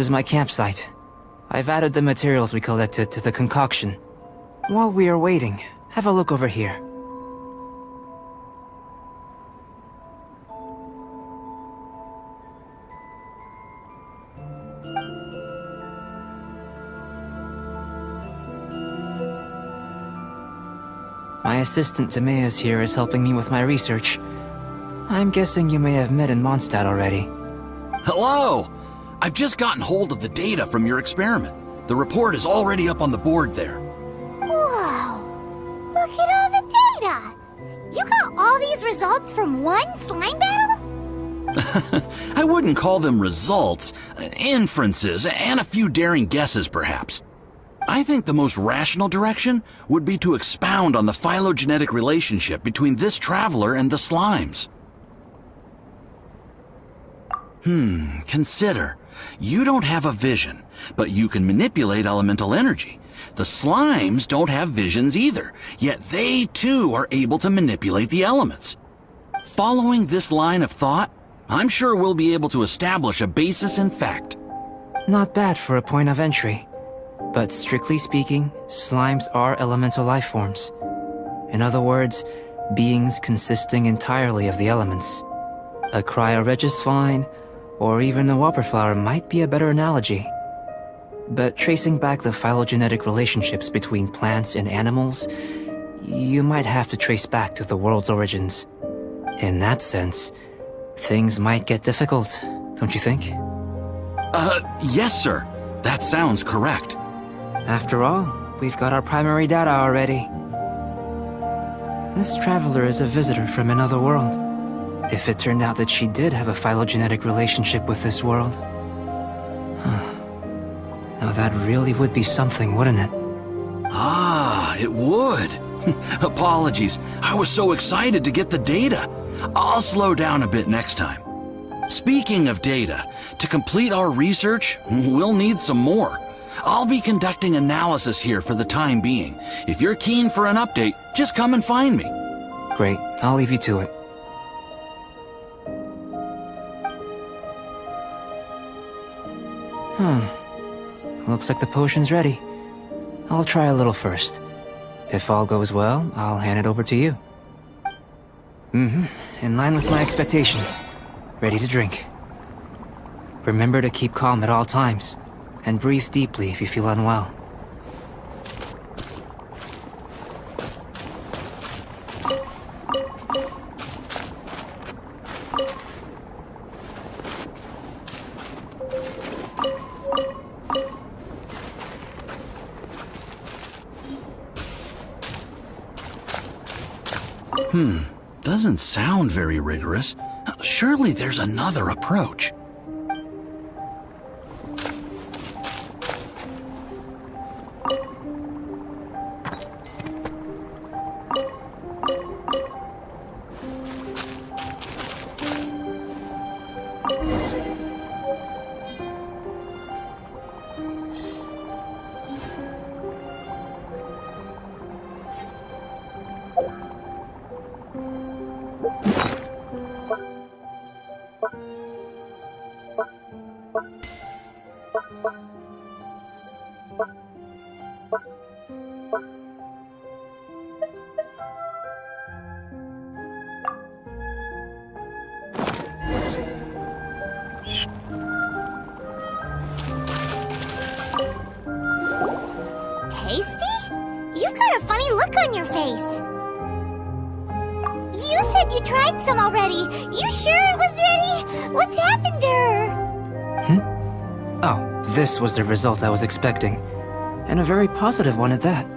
is my campsite. I've added the materials we collected to the concoction. While we are waiting, have a look over here. My assistant Timaeus here is helping me with my research. I'm guessing you may have met in Mondstadt already. Hello! I've just gotten hold of the data from your experiment. The report is already up on the board there. Whoa! Look at all the data! You got all these results from one slime battle? I wouldn't call them results, inferences, and a few daring guesses perhaps. I think the most rational direction would be to expound on the phylogenetic relationship between this traveler and the slimes. Consider. You don't have a vision, but you can manipulate elemental energy. The slimes don't have visions either, yet they too are able to manipulate the elements. Following this line of thought, I'm sure we'll be able to establish a basis in fact. Not bad for a point of entry. But strictly speaking, slimes are elemental life forms. In other words, beings consisting entirely of the elements. A cryoregisvine, or even a whopperflower might be a better analogy. But tracing back the phylogenetic relationships between plants and animals, you might have to trace back to the world's origins. In that sense, things might get difficult, don't you think? Yes, sir. That sounds correct. After all, we've got our primary data already. This traveler is a visitor from another world. If it turned out that she did have a phylogenetic relationship with this world... Now that really would be something, wouldn't it? Ah, it would. Apologies. I was so excited to get the data. I'll slow down a bit next time. Speaking of data, to complete our research, we'll need some more. I'll be conducting analysis here for the time being. If you're keen for an update, just come and find me. Great, I'll leave you to it. Looks like the potion's ready. I'll try a little first. If all goes well, I'll hand it over to you. In line with my expectations. Ready to drink. Remember to keep calm at all times, and breathe deeply if you feel unwell. Doesn't sound very rigorous. Surely there's another approach. Tasty? You've got a funny look on your face. You said you tried some already. You sure it was ready? What's happened to her? Oh, this was the result I was expecting. And a very positive one at that.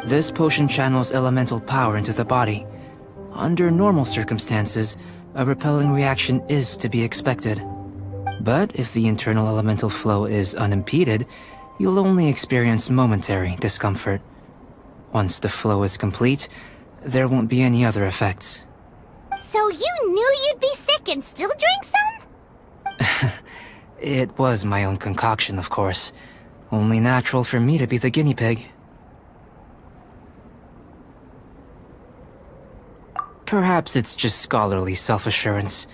This potion channels elemental power into the body. Under normal circumstances, a repelling reaction is to be expected. But if the internal elemental flow is unimpeded, you'll only experience momentary discomfort. Once the flow is complete, there won't be any other effects. So you knew you'd be sick and still drank some? It was my own concoction, of course. Only natural for me to be the guinea pig. Perhaps it's just scholarly self-assurance,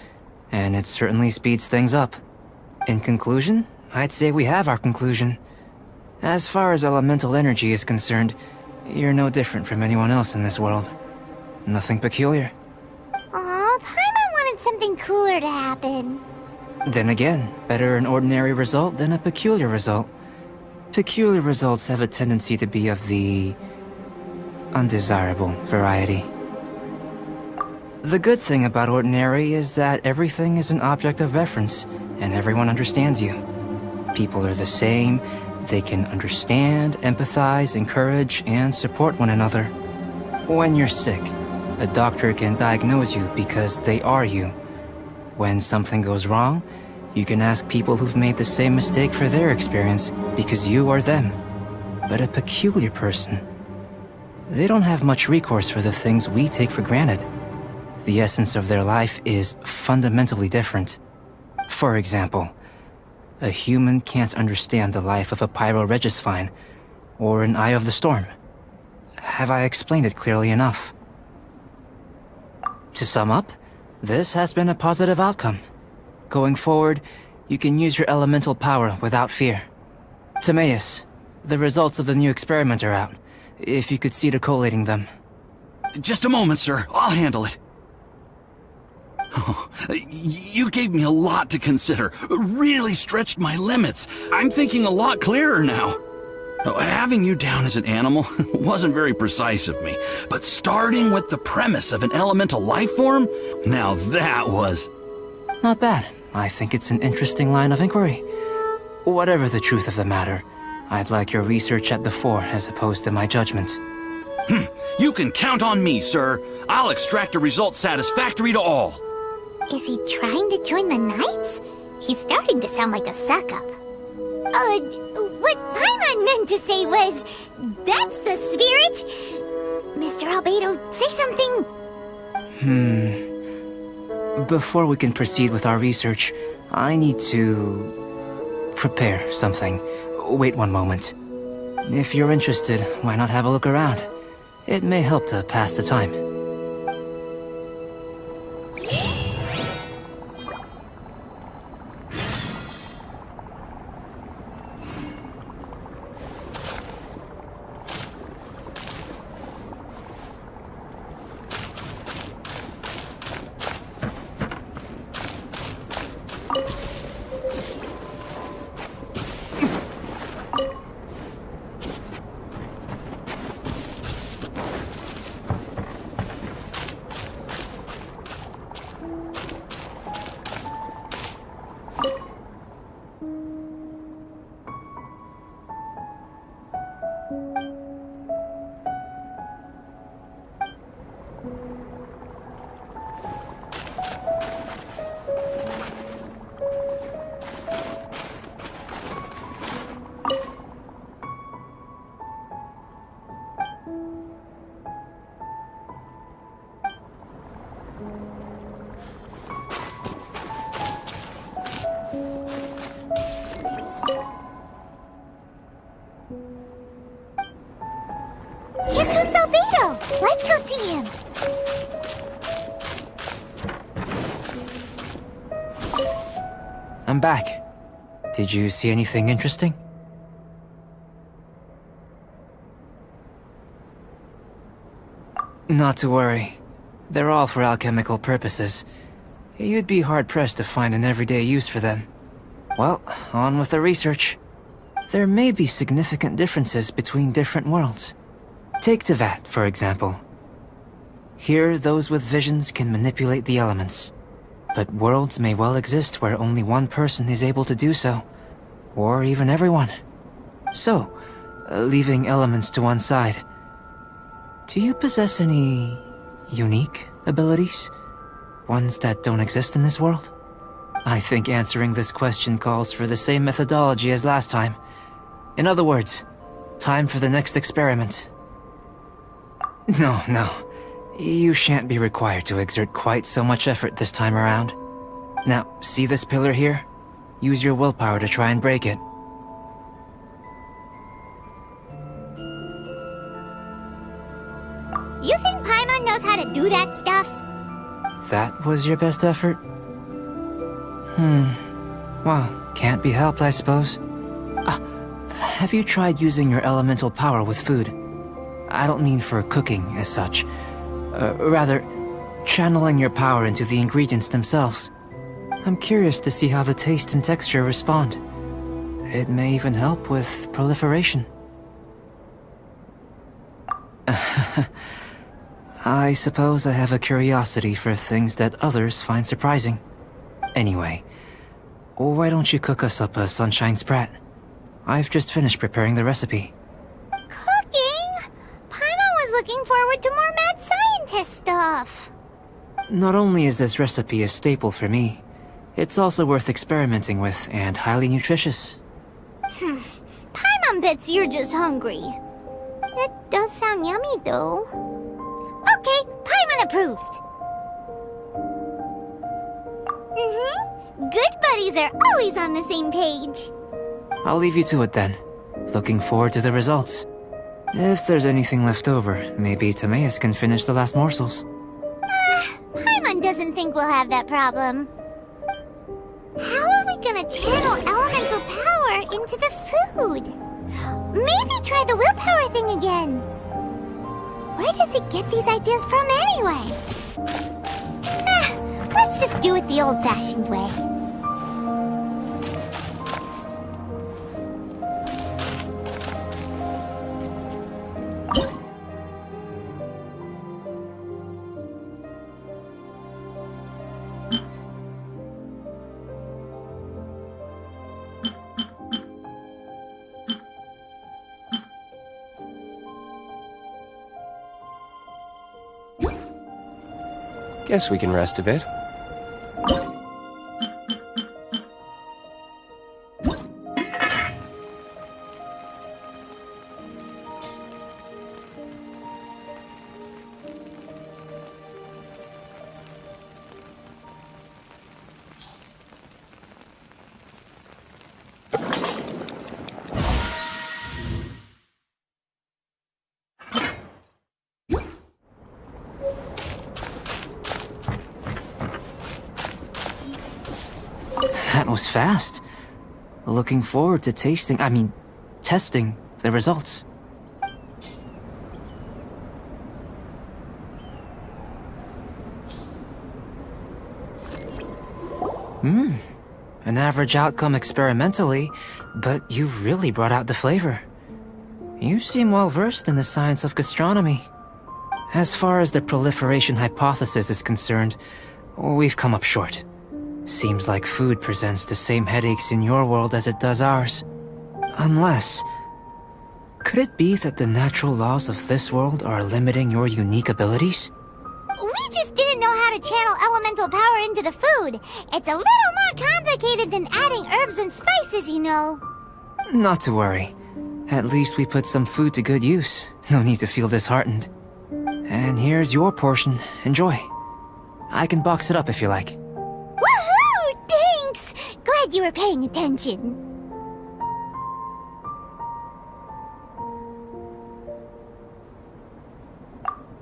and it certainly speeds things up. In conclusion, I'd say we have our conclusion. As far as elemental energy is concerned, you're no different from anyone else in this world. Nothing peculiar. Aw, Paimon wanted something cooler to happen. Then again, better an ordinary result than a peculiar result. Peculiar results have a tendency to be of the undesirable variety. The good thing about ordinary is that everything is an object of reference, and everyone understands you. People are the same, they can understand, empathize, encourage, and support one another. When you're sick, a doctor can diagnose you because they are you. When something goes wrong, you can ask people who've made the same mistake for their experience because you are them. But a peculiar person, they don't have much recourse for the things we take for granted. The essence of their life is fundamentally different. For example, a human can't understand the life of a Pyro-Regisfine or an Eye of the Storm. Have I explained it clearly enough? To sum up, this has been a positive outcome. Going forward, you can use your elemental power without fear. Timaeus, the results of the new experiment are out. If you could see to collating them. Just a moment, sir. I'll handle it. Oh, you gave me a lot to consider. Really stretched my limits. I'm thinking a lot clearer now. Having you down as an animal wasn't very precise of me, but starting with the premise of an elemental life form, now that was... Not bad. I think it's an interesting line of inquiry. Whatever the truth of the matter, I'd like your research at the fore as opposed to my judgment. You can count on me, sir. I'll extract a result satisfactory to all. Is he trying to join the Knights? He's starting to sound like a suck-up. What Paimon meant to say was, that's the spirit! Mr. Albedo, say something! Before we can proceed with our research, I need to... prepare something. Wait one moment. If you're interested, why not have a look around? It may help to pass the time. Here comes Albedo! Let's go see him! I'm back. Did you see anything interesting? Not to worry. They're all for alchemical purposes. You'd be hard-pressed to find an everyday use for them. Well, on with the research. There may be significant differences between different worlds. Take Tevat, for example. Here, those with visions can manipulate the elements. But worlds may well exist where only one person is able to do so. Or even everyone. So, leaving elements to one side, do you possess any unique abilities? Ones that don't exist in this world? I think answering this question calls for the same methodology as last time. In other words, time for the next experiment. No. You shan't be required to exert quite so much effort this time around. Now, see this pillar here? Use your willpower to try and break it. You think Paimon knows how to do that stuff? That was your best effort? Well, Can't be helped, I suppose. Have you tried using your elemental power with food? I don't mean for cooking as such. Rather, channeling your power into the ingredients themselves. I'm curious to see how the taste and texture respond. It may even help with proliferation. I suppose I have a curiosity for things that others find surprising. Anyway, why don't you cook us up a sunshine sprat? I've just finished preparing the recipe. Cooking? Paimon was looking forward to more mad scientist stuff. Not only is this recipe a staple for me, it's also worth experimenting with and highly nutritious. Paimon bets you're just hungry. It does sound yummy, though. Okay, Paimon approves. Good buddies are always on the same page. I'll leave you to it then. Looking forward to the results. If there's anything left over, maybe Timaeus can finish the last morsels. Paimon doesn't think we'll have that problem. How are we gonna channel elemental power into the food? Maybe try the willpower thing again. Where does it get these ideas from anyway? Let's just do it the old-fashioned way. Guess we can rest a bit. That was fast. Looking forward to testing the results. An average outcome experimentally, but you've really brought out the flavor. You seem well versed in the science of gastronomy. As far as the proliferation hypothesis is concerned, we've come up short. Seems like food presents the same headaches in your world as it does ours. Unless... could it be that the natural laws of this world are limiting your unique abilities? We just didn't know how to channel elemental power into the food. It's a little more complicated than adding herbs and spices, you know. Not to worry. At least we put some food to good use. No need to feel disheartened. And here's your portion. Enjoy. I can box it up if you like. Woohoo! Thanks! Glad you were paying attention.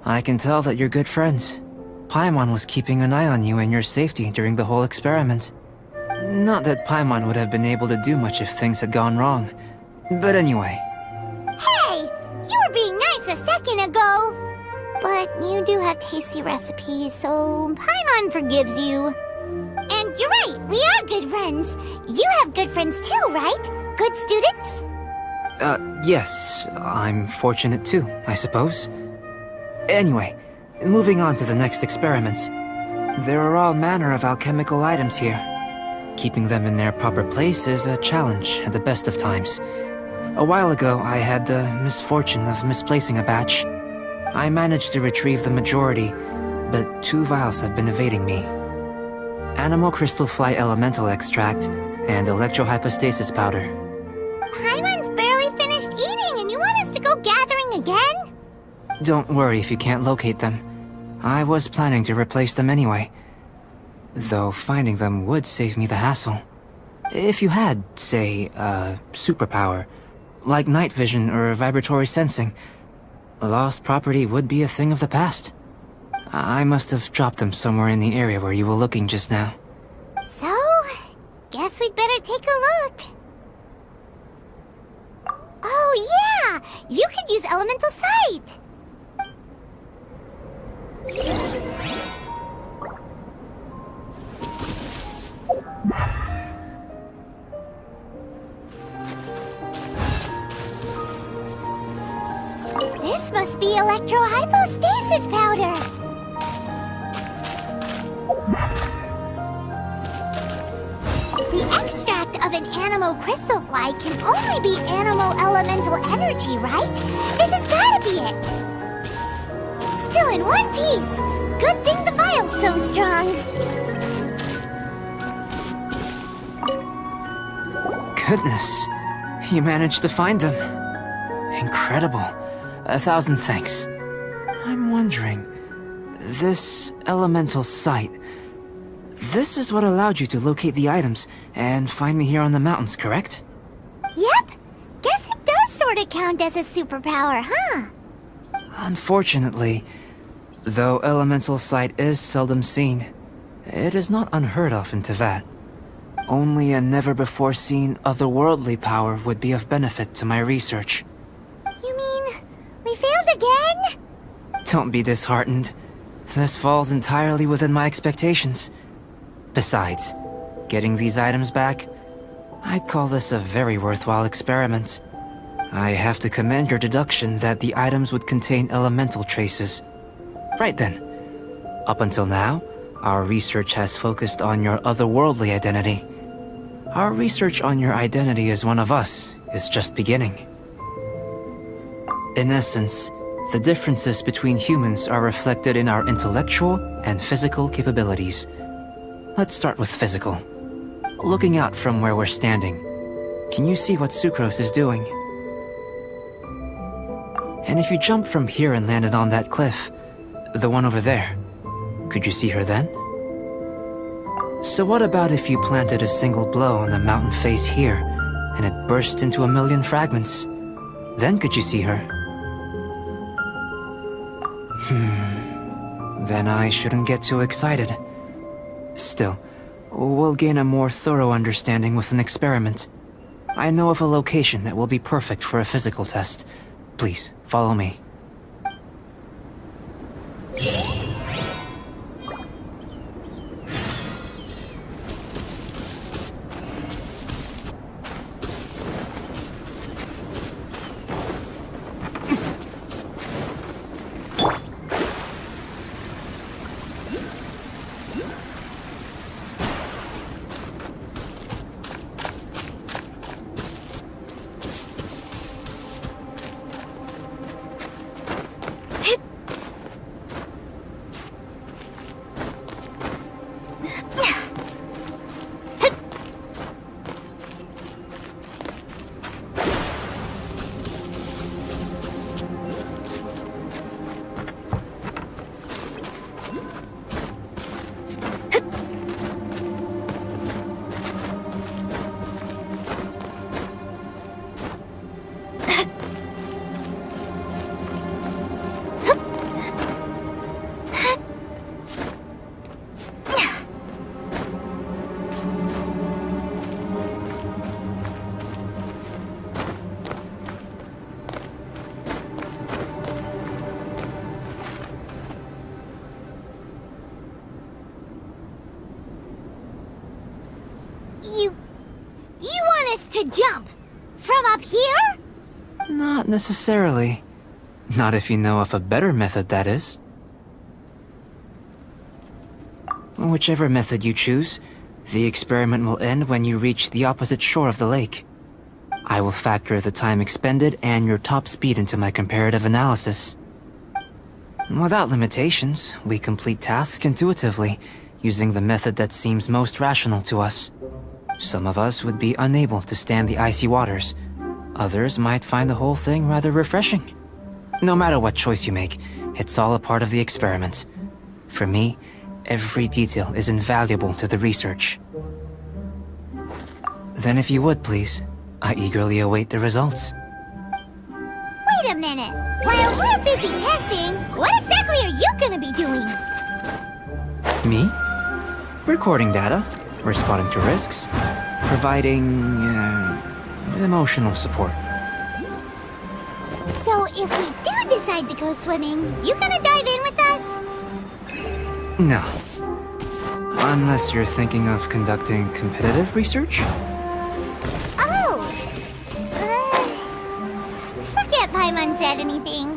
I can tell that you're good friends. Paimon was keeping an eye on you and your safety during the whole experiment. Not that Paimon would have been able to do much if things had gone wrong. But anyway. Hey! You were being nice a second ago! But you do have tasty recipes, so Paimon forgives you. And you're right, we are good friends. You have good friends too, right? Good students? Yes. I'm fortunate too, I suppose. Anyway, moving on to the next experiment. There are all manner of alchemical items here. Keeping them in their proper place is a challenge at the best of times. A while ago, I had the misfortune of misplacing a batch. I managed to retrieve the majority, but 2 vials have been evading me. Animal crystal fly elemental extract and electrohypostasis powder. Paimon's barely finished eating and you want us to go gathering again? Don't worry if you can't locate them. I was planning to replace them anyway. Though finding them would save me the hassle. If you had, say, a superpower, like night vision or vibratory sensing, lost property would be a thing of the past. I must have dropped them somewhere in the area where you were looking just now. So, guess guess we'd better take a look. Oh yeah! You could use elemental sight! This must be electrohypostasis powder! The extract of an animo crystal fly can only be animo elemental energy, right? This has gotta be it! Still in one piece! Good thing the vial's so strong! Goodness, you managed to find them. Incredible. 1,000 thanks. I'm wondering, this elemental sight, this is what allowed you to locate the items and find me here on the mountains, correct? Yep! Guess it does sorta count as a superpower, huh? Unfortunately, though elemental sight is seldom seen, it is not unheard of in Teyvat. Only a never-before-seen otherworldly power would be of benefit to my research. You mean, we failed again? Don't be disheartened. This falls entirely within my expectations. Besides, getting these items back, I'd call this a very worthwhile experiment. I have to commend your deduction that the items would contain elemental traces. Right then. Up until now, our research has focused on your otherworldly identity. Our research on your identity as one of us is just beginning. In essence, the differences between humans are reflected in our intellectual and physical capabilities. Let's start with physical. Looking out from where we're standing, can you see what Sucrose is doing? And if you jump from here and landed on that cliff, the one over there, could you see her then? So what about if you planted a single blow on the mountain face here, and it burst into 1,000,000 fragments? Then could you see her? Then I shouldn't get too excited. Still, we'll gain a more thorough understanding with an experiment. I know of a location that will be perfect for a physical test. Please, follow me. You want us to jump? From up here? Not necessarily. Not if you know of a better method, that is. Whichever method you choose, the experiment will end when you reach the opposite shore of the lake. I will factor the time expended and your top speed into my comparative analysis. Without limitations, we complete tasks intuitively, using the method that seems most rational to us. Some of us would be unable to stand the icy waters. Others might find the whole thing rather refreshing. No matter what choice you make, it's all a part of the experiment. For me, every detail is invaluable to the research. Then if you would, please, I eagerly await the results. Wait a minute! While we're busy testing, what exactly are you gonna be doing? Me? Recording data, responding to risks, providing emotional support. So if we do decide to go swimming, you gonna dive in with us? No. Unless you're thinking of conducting competitive research? Oh! Forget Paimon said anything.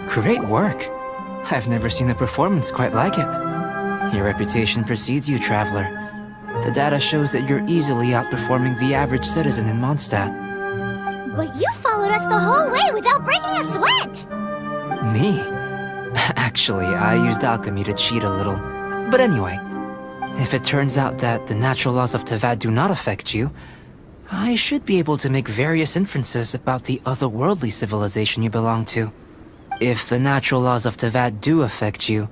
Great work. I've never seen a performance quite like it. Your reputation precedes you, Traveler. The data shows that you're easily outperforming the average citizen in Mondstadt. But you followed us the whole way without breaking a sweat! Me? Actually, I used alchemy to cheat a little. But anyway, if it turns out that the natural laws of Tevat do not affect you, I should be able to make various inferences about the otherworldly civilization you belong to. If the natural laws of Tevat do affect you,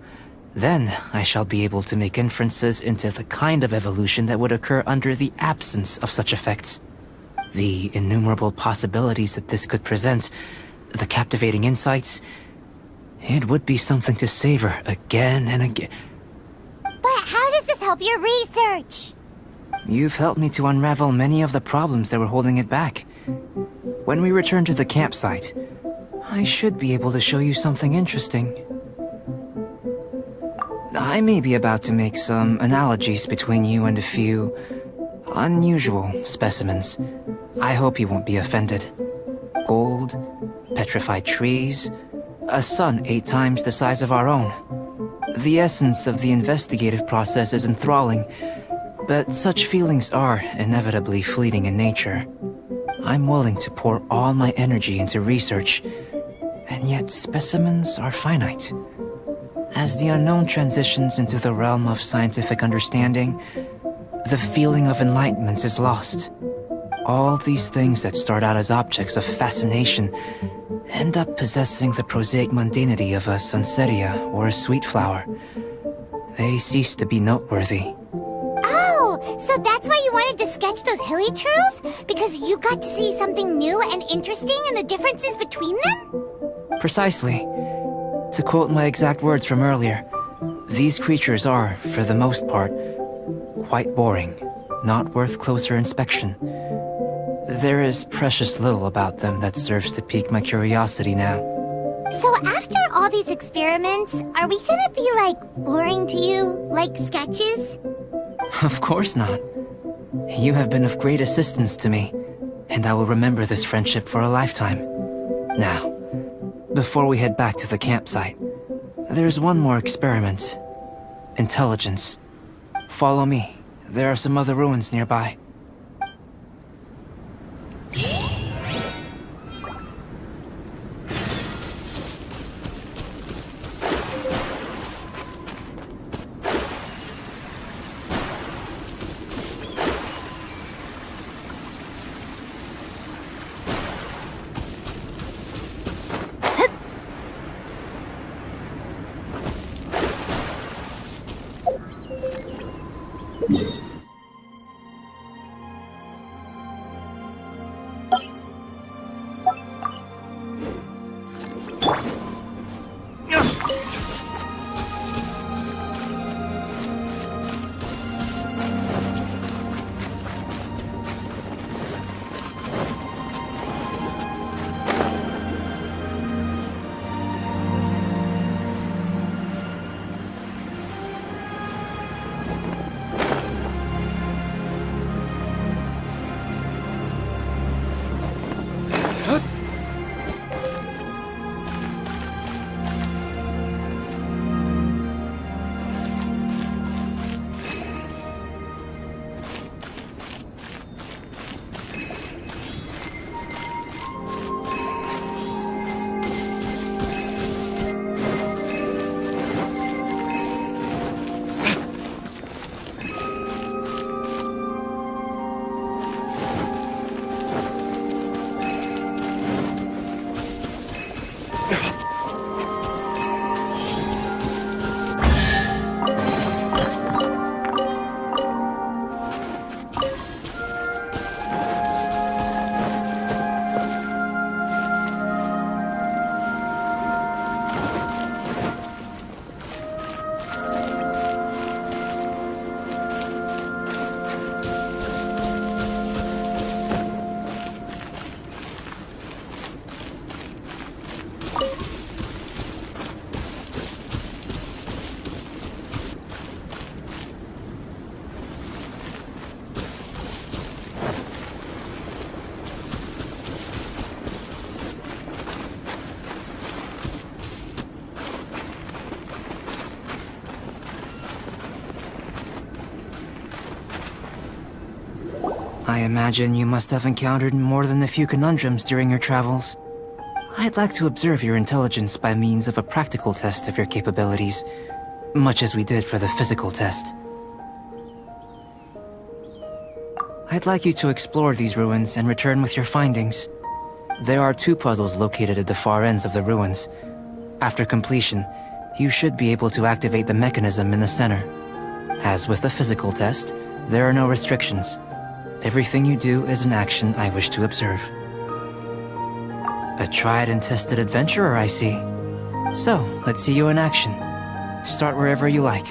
then I shall be able to make inferences into the kind of evolution that would occur under the absence of such effects. The innumerable possibilities that this could present, the captivating insights, it would be something to savor again and again. But how does this help your research? You've helped me to unravel many of the problems that were holding it back. When we return to the campsite, I should be able to show you something interesting. I may be about to make some analogies between you and a few unusual specimens. I hope you won't be offended. Gold, petrified trees, a sun 8 times the size of our own. The essence of the investigative process is enthralling, but such feelings are inevitably fleeting in nature. I'm willing to pour all my energy into research, and yet specimens are finite. As the unknown transitions into the realm of scientific understanding, the feeling of enlightenment is lost. All these things that start out as objects of fascination end up possessing the prosaic mundanity of a sunsetia or a sweet flower. They cease to be noteworthy. Oh, so that's why you wanted to sketch those hilichurls? Because you got to see something new and interesting in the differences between them? Precisely. To quote my exact words from earlier, these creatures are, for the most part, quite boring, not worth closer inspection. There is precious little about them that serves to pique my curiosity now. So after all these experiments, are we gonna be, like, boring to you, like sketches? Of course not. You have been of great assistance to me, and I will remember this friendship for a lifetime. Now, before we head back to the campsite, there's one more experiment. Intelligence. Follow me. There are some other ruins nearby. imagine you must have encountered more than a few conundrums during your travels. I'd like to observe your intelligence by means of a practical test of your capabilities, much as we did for the physical test. I'd like you to explore these ruins and return with your findings. There are 2 puzzles located at the far ends of the ruins. After completion, you should be able to activate the mechanism in the center. As with the physical test, there are no restrictions. Everything you do is an action I wish to observe. A tried and tested adventurer, I see. So, let's see you in action. Start wherever you like.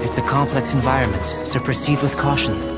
It's a complex environment, so proceed with caution.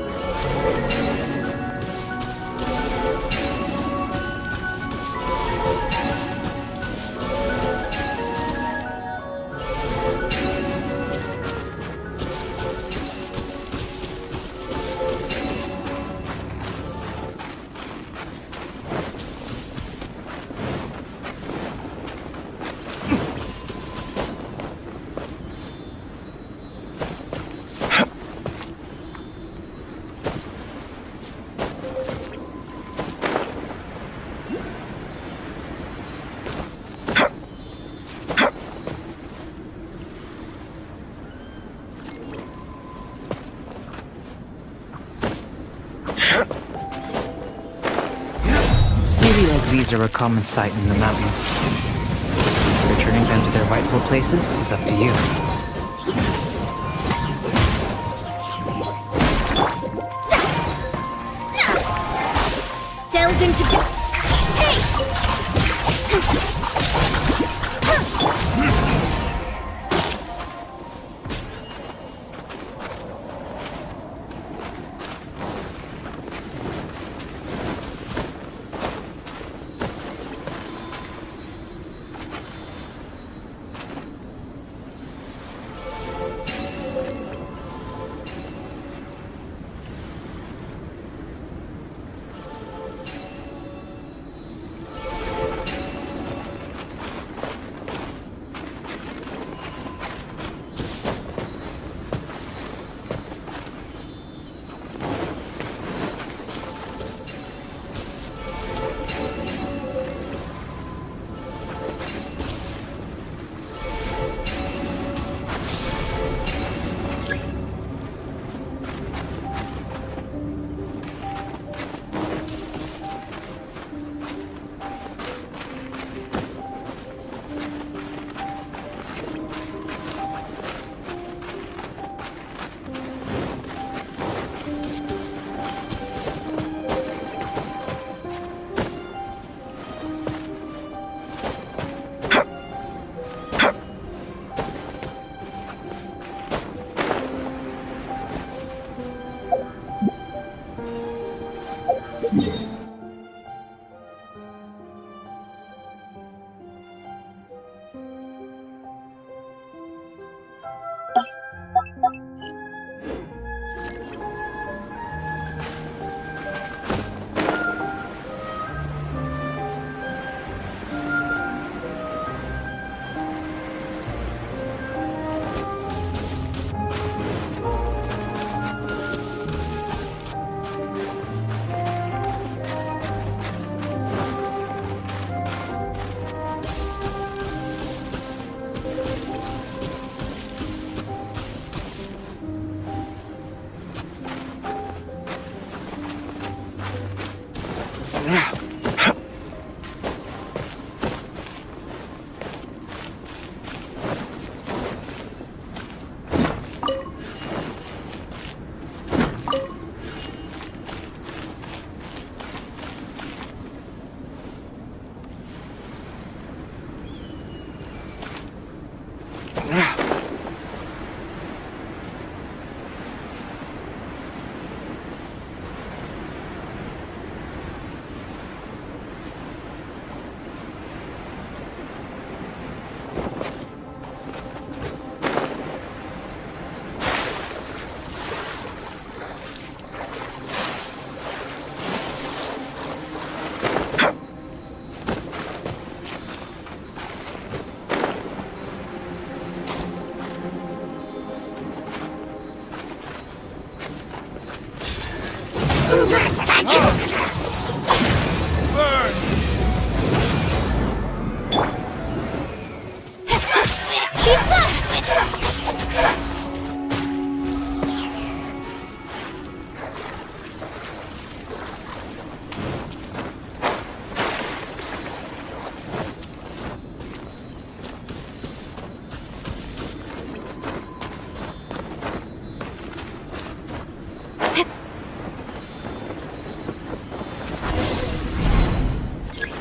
Seaweed like these are a common sight in the mountains. Returning them to their rightful places is up to you. Delve into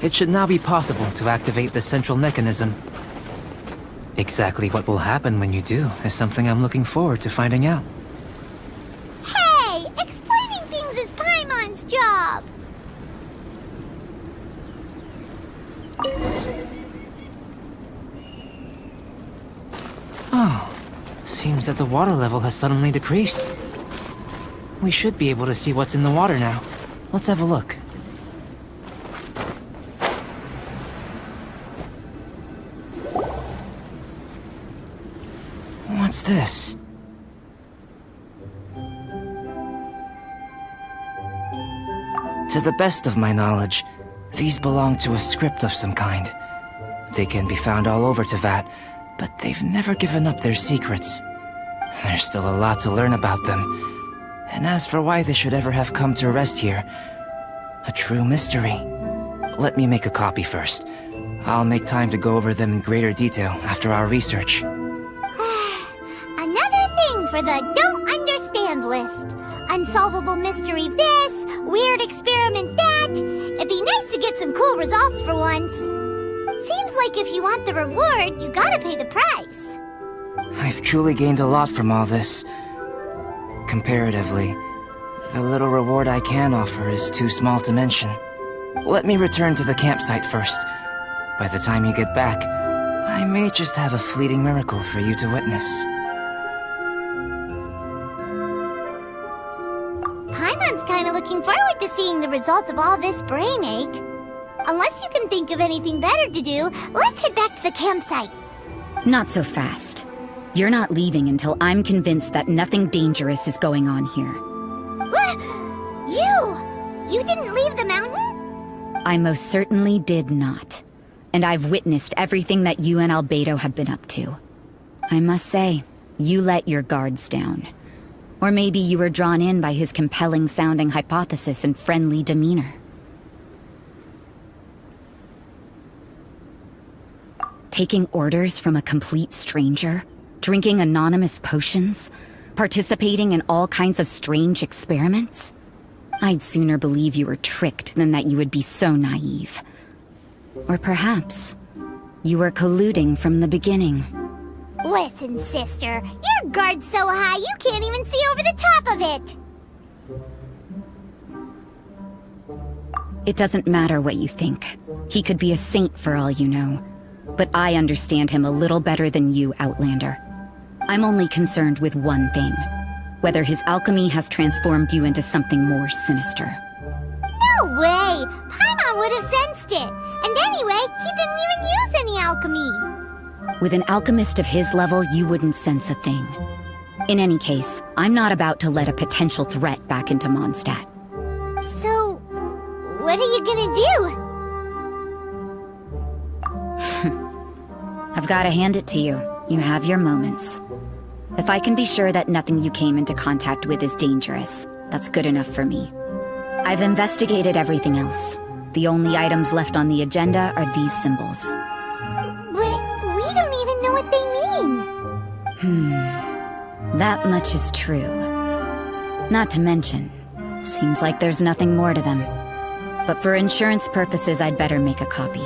It should now be possible to activate the central mechanism. Exactly what will happen when you do is something I'm looking forward to finding out. Hey! Explaining things is Paimon's job! Oh, seems that the water level has suddenly decreased. We should be able to see what's in the water now. Let's have a look. What's this? To the best of my knowledge, these belong to a script of some kind. They can be found all over Teyvat, but they've never given up their secrets. There's still a lot to learn about them. And as for why they should ever have come to rest here, a true mystery. Let me make a copy first. I'll make time to go over them in greater detail after our research. For the don't understand list. Unsolvable mystery this, weird experiment that. It'd be nice to get some cool results for once. Seems like if you want the reward, you gotta pay the price. I've truly gained a lot from all this. Comparatively, the little reward I can offer is too small to mention. Let me return to the campsite first. By the time you get back, I may just have a fleeting miracle for you to witness. Paimon's kinda looking forward to seeing the result of all this brain ache. Unless you can think of anything better to do, let's head back to the campsite. Not so fast. You're not leaving until I'm convinced that nothing dangerous is going on here. You didn't leave the mountain? I most certainly did not. And I've witnessed everything that you and Albedo have been up to. I must say, you let your guards down. Or maybe you were drawn in by his compelling-sounding hypothesis and friendly demeanor. Taking orders from a complete stranger, drinking anonymous potions, participating in all kinds of strange experiments? I'd sooner believe you were tricked than that you would be so naive. Or perhaps, you were colluding from the beginning. Listen, sister, your guard's so high you can't even see over the top of it! It doesn't matter what you think. He could be a saint for all you know. But I understand him a little better than you, Outlander. I'm only concerned with one thing. Whether his alchemy has transformed you into something more sinister. No way! Paimon would have sensed it! And anyway, he didn't even use any alchemy! With an alchemist of his level, you wouldn't sense a thing. In any case, I'm not about to let a potential threat back into Mondstadt. So, what are you gonna do? I've gotta hand it to you. You have your moments. If I can be sure that nothing you came into contact with is dangerous, that's good enough for me. I've investigated everything else. The only items left on the agenda are these symbols. But we don't even know what they mean. That much is true. Not to mention, seems like there's nothing more to them. But for insurance purposes, I'd better make a copy.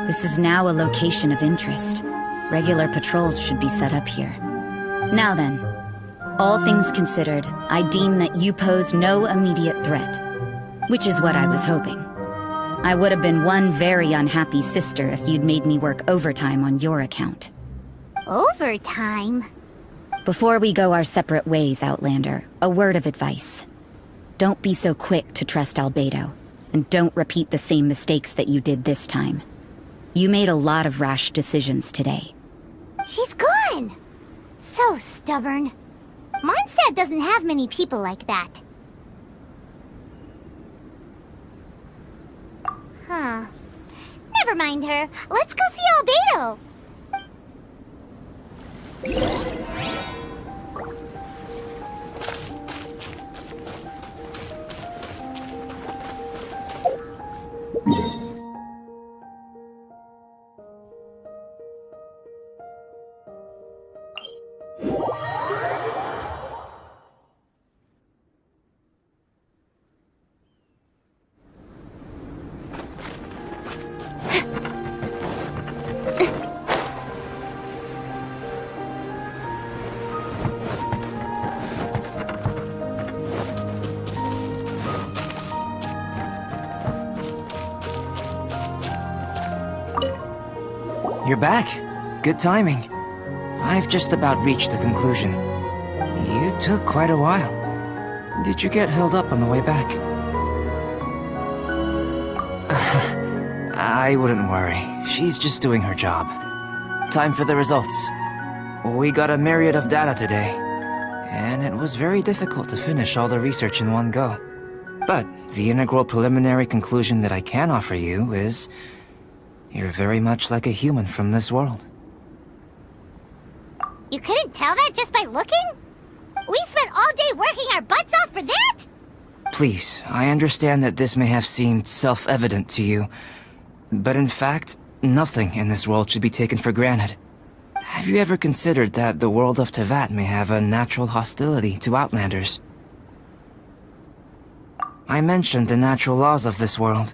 This is now a location of interest. Regular patrols should be set up here. Now then, all things considered, I deem that you pose no immediate threat. Which is what I was hoping. I would have been one very unhappy sister if you'd made me work overtime on your account. Overtime? Before we go our separate ways, Outlander, a word of advice. Don't be so quick to trust Albedo, and don't repeat the same mistakes that you did this time. You made a lot of rash decisions today. She's gone! So stubborn. Mondstadt doesn't have many people like that. Huh. Never mind her. Let's go see Albedo. You're back. Good timing. I've just about reached the conclusion. You took quite a while. Did you get held up on the way back? I wouldn't worry. She's just doing her job. Time for the results. We got a myriad of data today, and it was very difficult to finish all the research in one go. But the integral preliminary conclusion that I can offer you is you're very much like a human from this world. You couldn't tell that just by looking? We spent all day working our butts off for that? Please, I understand that this may have seemed self-evident to you, but in fact, nothing in this world should be taken for granted. Have you ever considered that the world of Teyvat may have a natural hostility to Outlanders? I mentioned the natural laws of this world.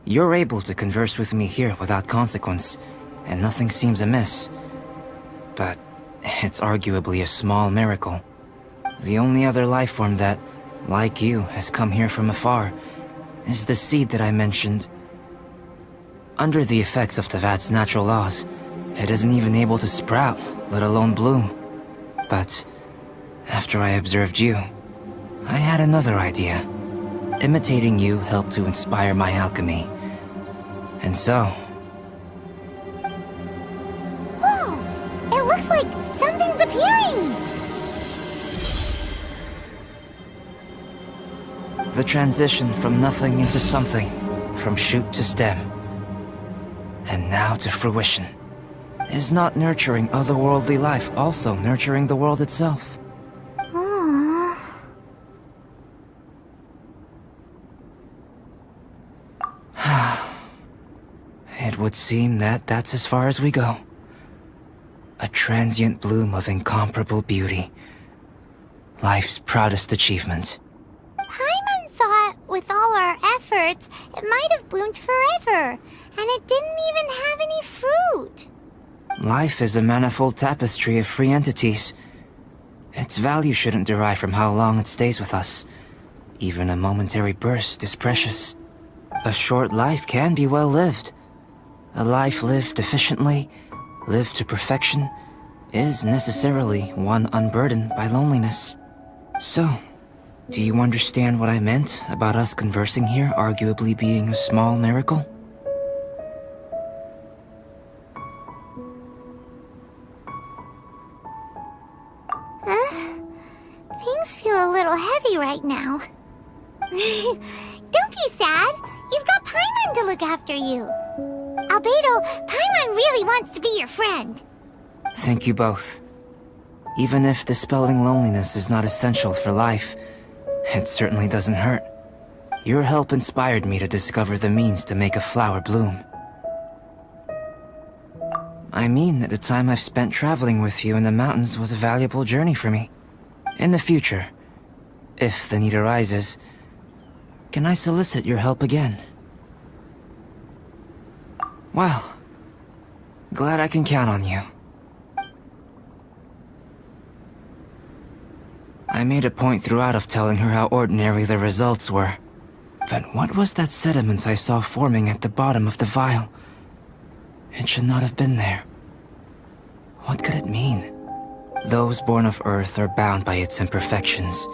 You're able to converse with me here without consequence, and nothing seems amiss. But it's arguably a small miracle. The only other life form that, like you, has come here from afar is the seed that I mentioned. Under the effects of Teyvat's natural laws, it isn't even able to sprout, let alone bloom. But after I observed you, I had another idea. Imitating you helped to inspire my alchemy. And so... Whoa! It looks like something's appearing! The transition from nothing into something, from shoot to stem, and now to fruition. Is not nurturing otherworldly life also nurturing the world itself? Aww. It would seem that that's as far as we go. A transient bloom of incomparable beauty. Life's proudest achievement. Paimon thought, with all our efforts, it might have bloomed forever, and it didn't even have any fruit. Life is a manifold tapestry of free entities. Its value shouldn't derive from how long it stays with us. Even a momentary burst is precious. A short life can be well lived. A life lived efficiently, lived to perfection, is necessarily one unburdened by loneliness. So, do you understand what I meant about us conversing here arguably being a small miracle? Things feel a little heavy right now. Don't be sad. You've got Paimon to look after you. Albedo, Paimon really wants to be your friend. Thank you both. Even if dispelling loneliness is not essential for life, it certainly doesn't hurt. Your help inspired me to discover the means to make a flower bloom. I mean that the time I've spent traveling with you in the mountains was a valuable journey for me. In the future, if the need arises, can I solicit your help again? Well, glad I can count on you. I made a point throughout of telling her how ordinary the results were. But what was that sediment I saw forming at the bottom of the vial? It should not have been there. What could it mean? Those born of Earth are bound by its imperfections,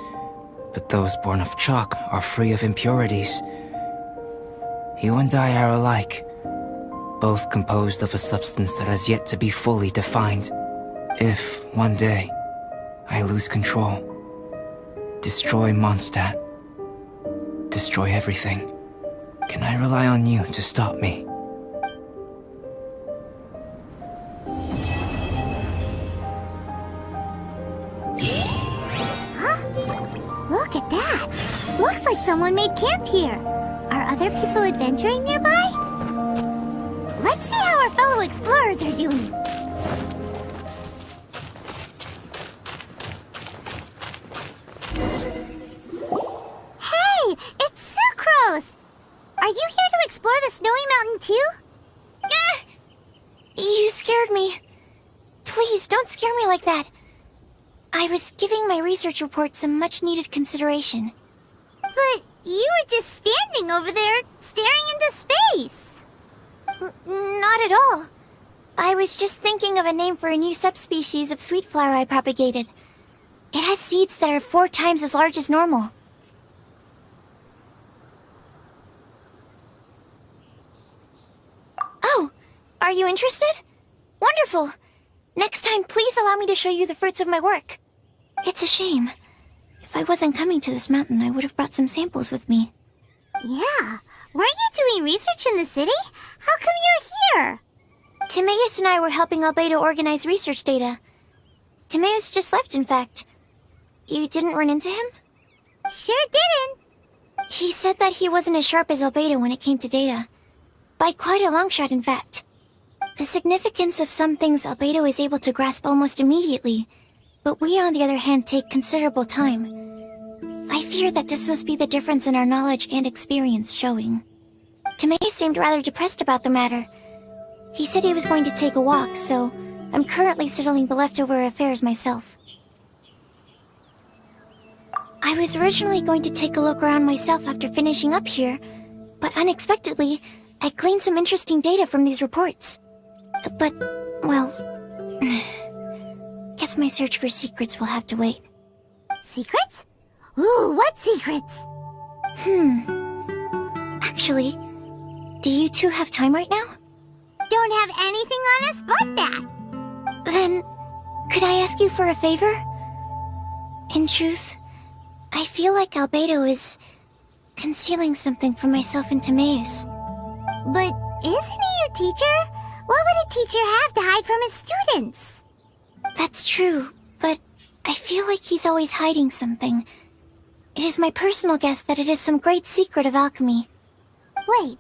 but those born of chalk are free of impurities. You and I are alike, both composed of a substance that has yet to be fully defined. If, one day, I lose control. Destroy Mondstadt. Destroy everything. Can I rely on you to stop me? Look at that! Looks like someone made camp here. Are other people adventuring nearby? Let's see how our fellow explorers are doing. Hey! It's Sucrose! Are you here to explore the snowy mountain too? You scared me. Please, don't scare me like that. I was giving my research report some much-needed consideration. But you were just standing over there, staring into space. Not at all. I was just thinking of a name for a new subspecies of sweet flower I propagated. It has seeds that are 4 times as large as normal. Oh, are you interested? Wonderful. Next time, please allow me to show you the fruits of my work. It's a shame. If I wasn't coming to this mountain, I would have brought some samples with me. Yeah. Weren't you doing research in the city? How come you're here? Timaeus and I were helping Albedo organize research data. Timaeus just left, in fact. You didn't run into him? Sure didn't. He said that he wasn't as sharp as Albedo when it came to data. By quite a long shot, in fact. The significance of some things Albedo is able to grasp almost immediately, but we, on the other hand, take considerable time. I fear that this must be the difference in our knowledge and experience showing. Timaeus seemed rather depressed about the matter. He said he was going to take a walk, so I'm currently settling the leftover affairs myself. I was originally going to take a look around myself after finishing up here, but unexpectedly, I gleaned some interesting data from these reports. But, well, guess my search for secrets will have to wait. Secrets? Ooh, what secrets? Actually, do you two have time right now? Don't have anything on us but that. Then, could I ask you for a favor? In truth, I feel like Albedo is concealing something from myself and Timaeus. But isn't he your teacher? What would a teacher have to hide from his students? That's true, but I feel like he's always hiding something. It is my personal guess that it is some great secret of alchemy. Wait,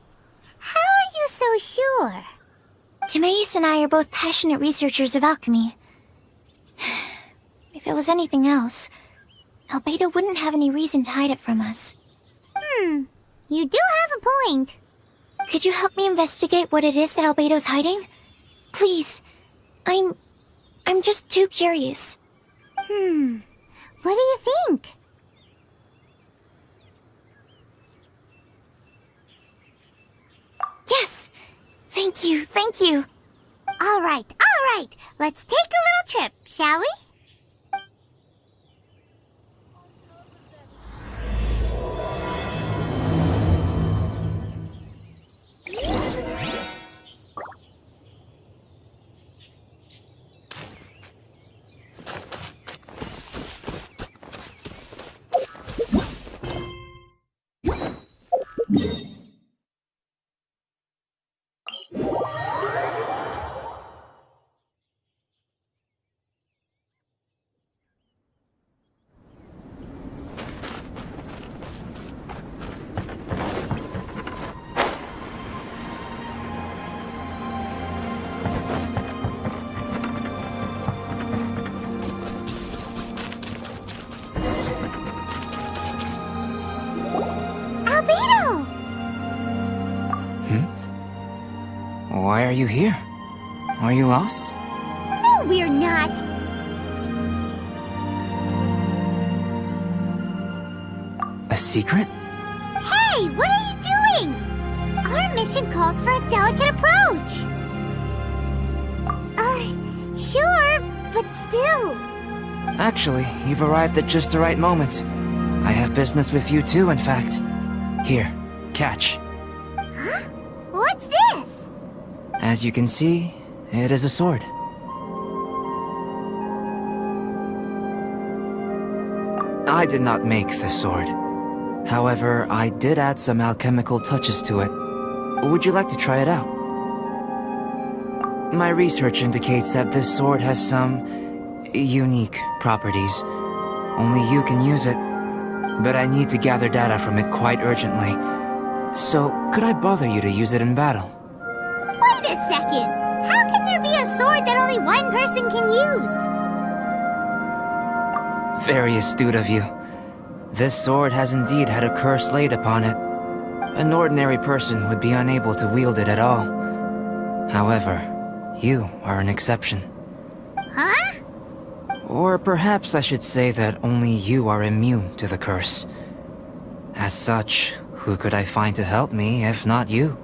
how are you so sure? Timaeus and I are both passionate researchers of alchemy. If it was anything else, Albedo wouldn't have any reason to hide it from us. You do have a point. Could you help me investigate what it is that Albedo's hiding? Please. I'm just too curious. What do you think? Yes! Thank you, thank you. All right. Let's take a little trip, shall we? Why are you here? Are you lost? No, we're not. A secret? Hey, what are you doing? Our mission calls for a delicate approach. Sure, but still. Actually, you've arrived at just the right moment. I have business with you too, in fact. Here, catch. Huh? What's this? As you can see, it is a sword. I did not make the sword. However, I did add some alchemical touches to it. Would you like to try it out? My research indicates that this sword has some unique properties. Only you can use it, but I need to gather data from it quite urgently. So, could I bother you to use it in battle? Wait a second! How can there be a sword that only one person can use? Very astute of you. This sword has indeed had a curse laid upon it. An ordinary person would be unable to wield it at all. However, you are an exception. Huh? Or perhaps I should say that only you are immune to the curse. As such, who could I find to help me if not you?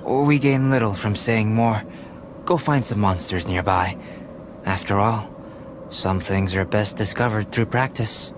We gain little from saying more. Go find some monsters nearby. After all, some things are best discovered through practice.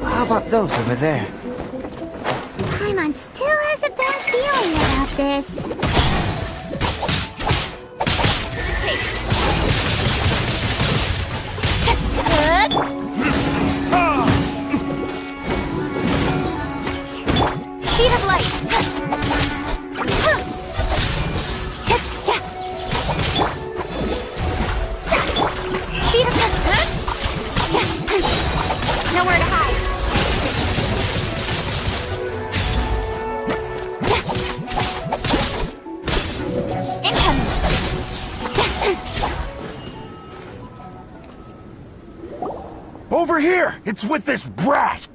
How about those over there? Paimon still has a bad feeling about this. Speed of light! Speed of light! Nowhere to hide. Incoming! Over here! It's with this brat!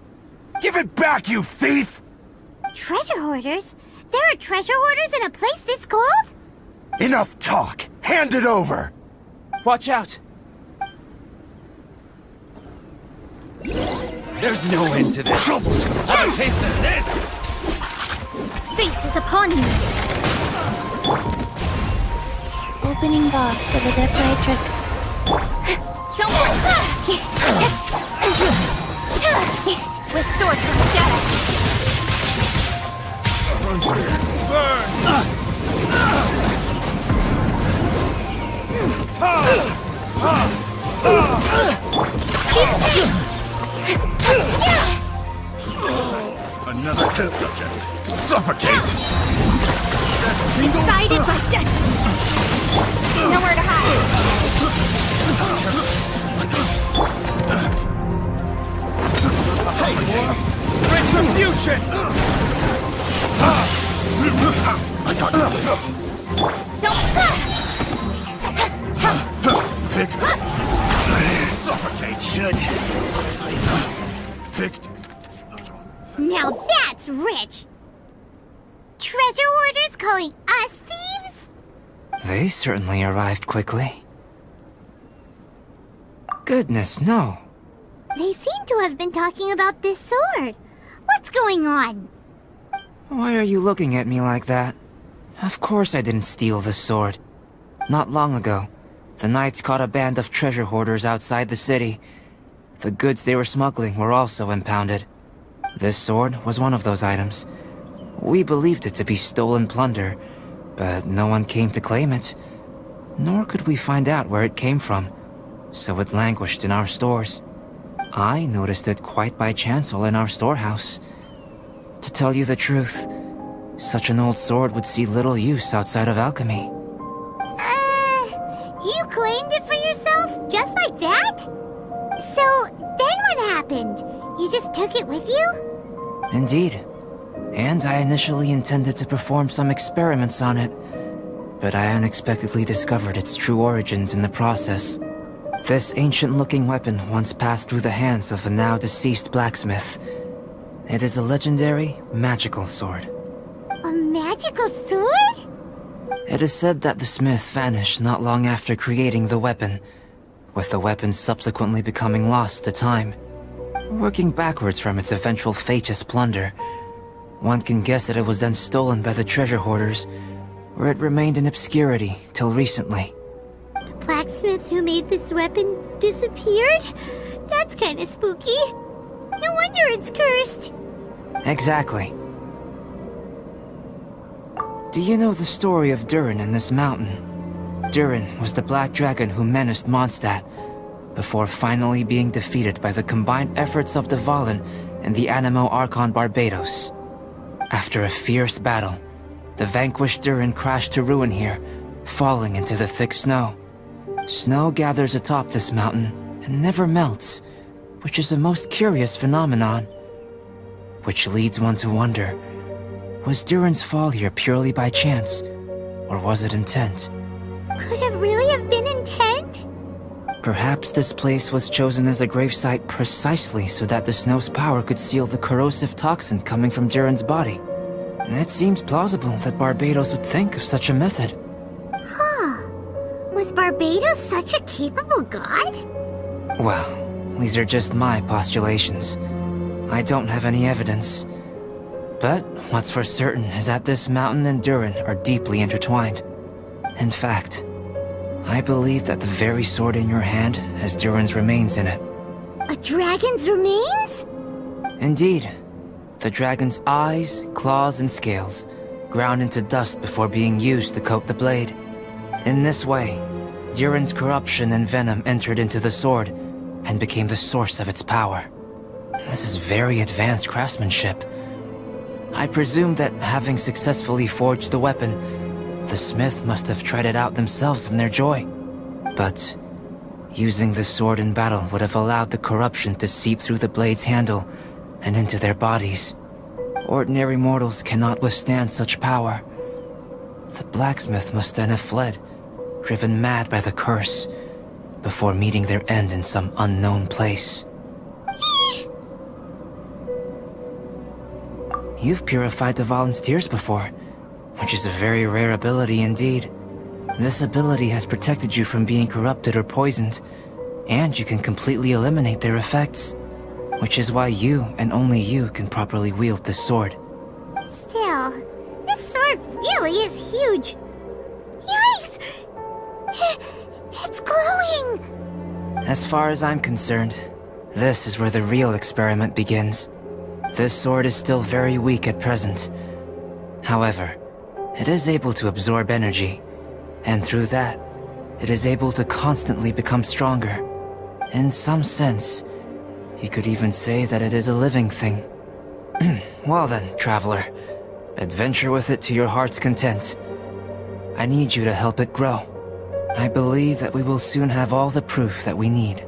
Give it back, you thief! Treasure hoarders? There are treasure hoarders in a place this cold? Enough talk! Hand it over! Watch out! There's no end to this. Have a taste of this! Fate is upon you! Opening box of the Decoratrix. Don't with sword from the shadow. Another test subject. Suffocate! Decided by destiny. Nowhere to hide. Retribution! I got you. Don't. Pick. Suffocate. Should. Picked. Now that's rich! Treasure hoarders calling us thieves? They certainly arrived quickly. Goodness, no. They seem to have been talking about this sword. What's going on? Why are you looking at me like that? Of course I didn't steal the sword. Not long ago, the knights caught a band of treasure hoarders outside the city. The goods they were smuggling were also impounded. This sword was one of those items. We believed it to be stolen plunder, but no one came to claim it. Nor could we find out where it came from, so it languished in our stores. I noticed it quite by chance while in our storehouse. To tell you the truth, such an old sword would see little use outside of alchemy. You claimed it for yourself? Just like that? So, then what happened? You just took it with you? Indeed. And I initially intended to perform some experiments on it, but I unexpectedly discovered its true origins in the process. This ancient-looking weapon once passed through the hands of a now-deceased blacksmith. It is a legendary, magical sword. A magical sword? It is said that the smith vanished not long after creating the weapon, with the weapon subsequently becoming lost to time. Working backwards from its eventual fate as plunder, one can guess that it was then stolen by the treasure hoarders, where it remained in obscurity till recently. The blacksmith who made this weapon disappeared? That's kinda spooky. No wonder it's cursed. Exactly. Do you know the story of Durin and this mountain? Durin was the black dragon who menaced Mondstadt, before finally being defeated by the combined efforts of the Valen and the Animo Archon Barbados. After a fierce battle, the vanquished Durin crashed to ruin here, falling into the thick snow. Snow gathers atop this mountain and never melts, which is a most curious phenomenon. Which leads one to wonder, was Durin's fall here purely by chance, or was it intent? Could it really have been intent? Perhaps this place was chosen as a gravesite precisely so that the snow's power could seal the corrosive toxin coming from Durin's body. It seems plausible that Barbados would think of such a method. Huh. Was Barbados such a capable god? Well, these are just my postulations. I don't have any evidence. But what's for certain is that this mountain and Durin are deeply intertwined. In fact, I believe that the very sword in your hand has Durin's remains in it. A dragon's remains? Indeed. The dragon's eyes, claws, and scales ground into dust before being used to coat the blade. In this way, Durin's corruption and venom entered into the sword and became the source of its power. This is very advanced craftsmanship. I presume that having successfully forged the weapon, the smith must have tried it out themselves in their joy. But using the sword in battle would have allowed the corruption to seep through the blade's handle and into their bodies. Ordinary mortals cannot withstand such power. The blacksmith must then have fled, driven mad by the curse, before meeting their end in some unknown place. You've purified the Valen's tears before, which is a very rare ability indeed. This ability has protected you from being corrupted or poisoned, and you can completely eliminate their effects, which is why you and only you can properly wield this sword. Still, this sword really is huge. Yikes! It's glowing! As far as I'm concerned, this is where the real experiment begins. This sword is still very weak at present. However, it is able to absorb energy, and through that, it is able to constantly become stronger. In some sense, you could even say that it is a living thing. Well then, traveler, adventure with it to your heart's content. I need you to help it grow. I believe that we will soon have all the proof that we need.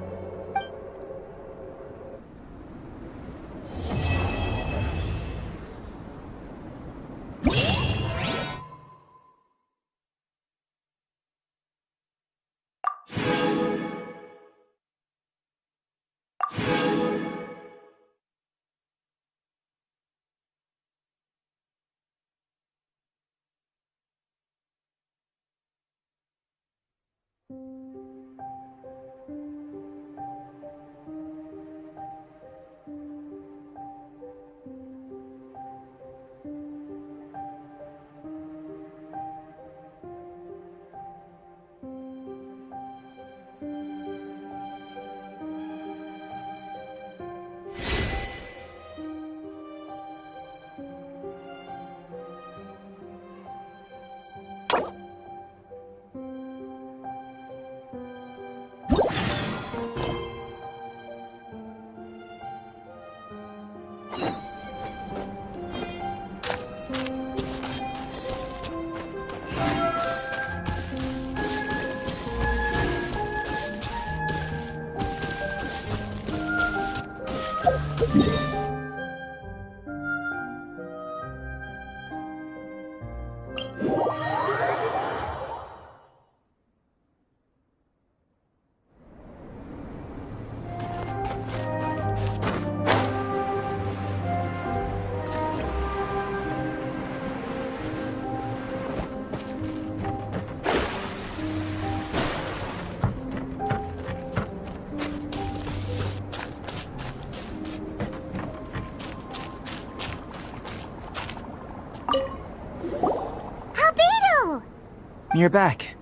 You're back.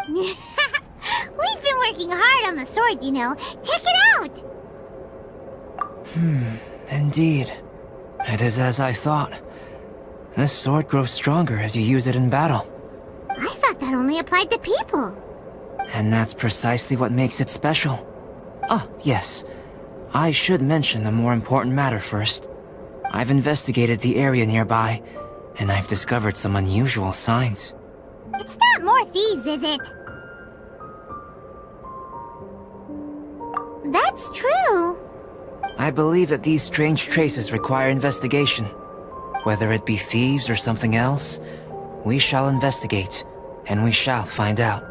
We've been working hard on the sword, you know. Check it out! Indeed. It is as I thought. This sword grows stronger as you use it in battle. I thought that only applied to people. And that's precisely what makes it special. Ah, yes. I should mention a more important matter first. I've investigated the area nearby, and I've discovered some unusual signs. It's not more thieves, is it? That's true. I believe that these strange traces require investigation. Whether it be thieves or something else, we shall investigate, and we shall find out.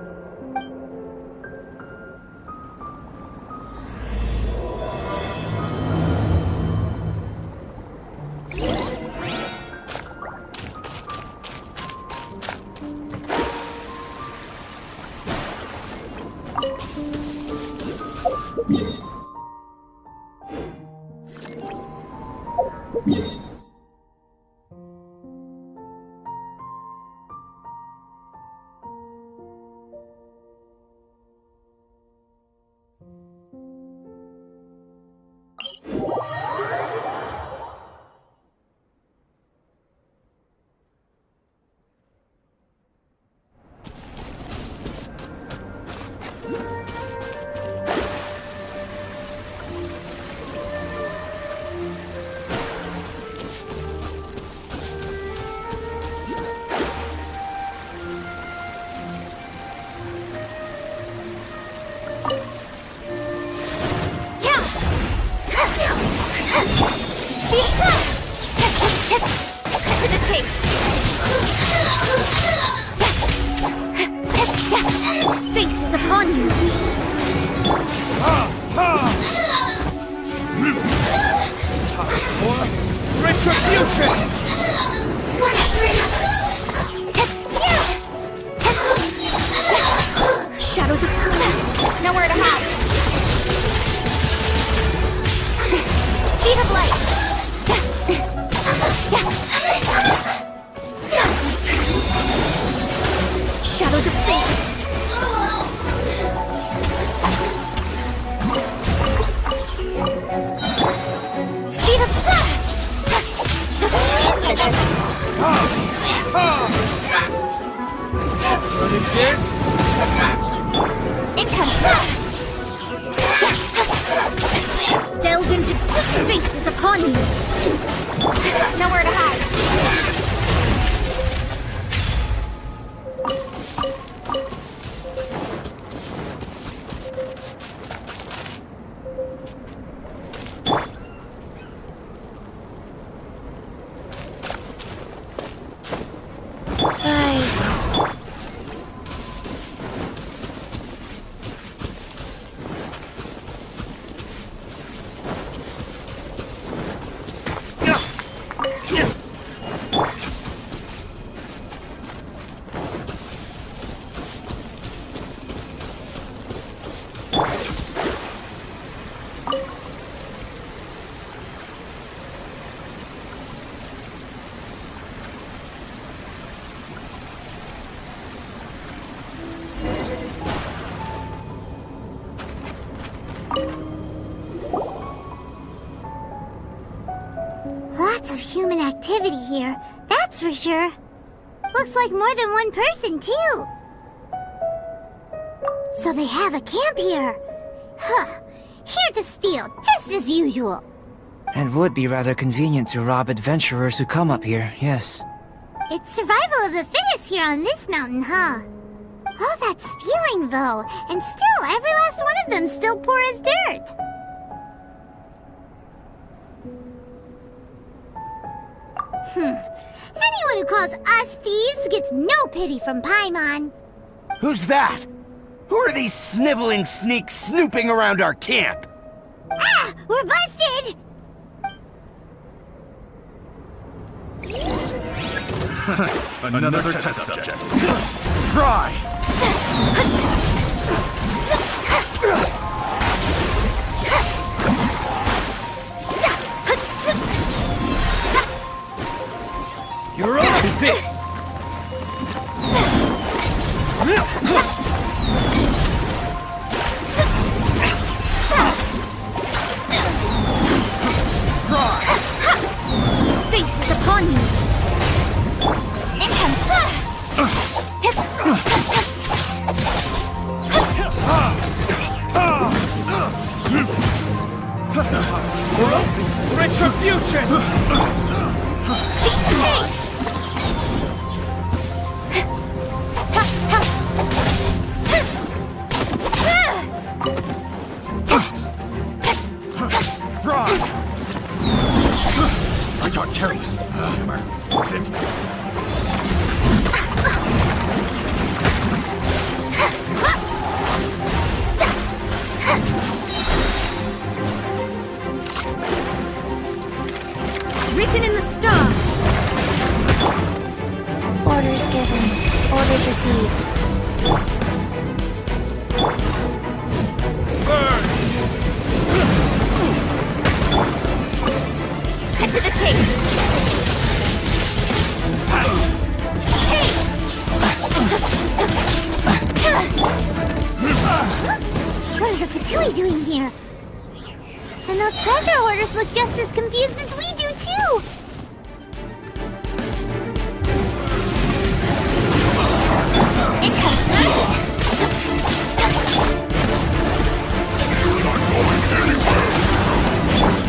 Lots of human activity here, that's for sure. Looks like more than one person, too. So they have a camp here. Huh. Here to steal, just as usual. And would be rather convenient to rob adventurers who come up here, yes. It's survival of the fittest here on this mountain, huh? All that stealing, though, and still every last one of them still poor as dirt. Anyone who calls us thieves gets no pity from Paimon. Who's that? Who are these sniveling sneaks snooping around our camp? Ah! We're busted! Another test subject. Try! You're up to this! Fate is upon you! Retribution! Fraud! I got careless. Written in the stars. Orders given. Orders received. Cut to the chase. What are the Fatui doing here? And those treasure hoarders look just as confused as we do, too!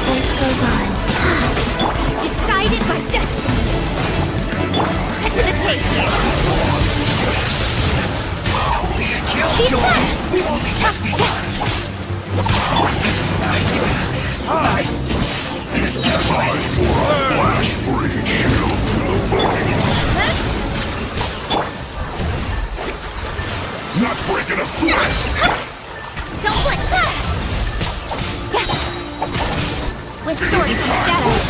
Life goes on. Decided by destiny. Cut to the chase. We won't be just begun. I see. This flash bring shield to the body. Not breaking a sweat. Don't blink! With swords and shadows.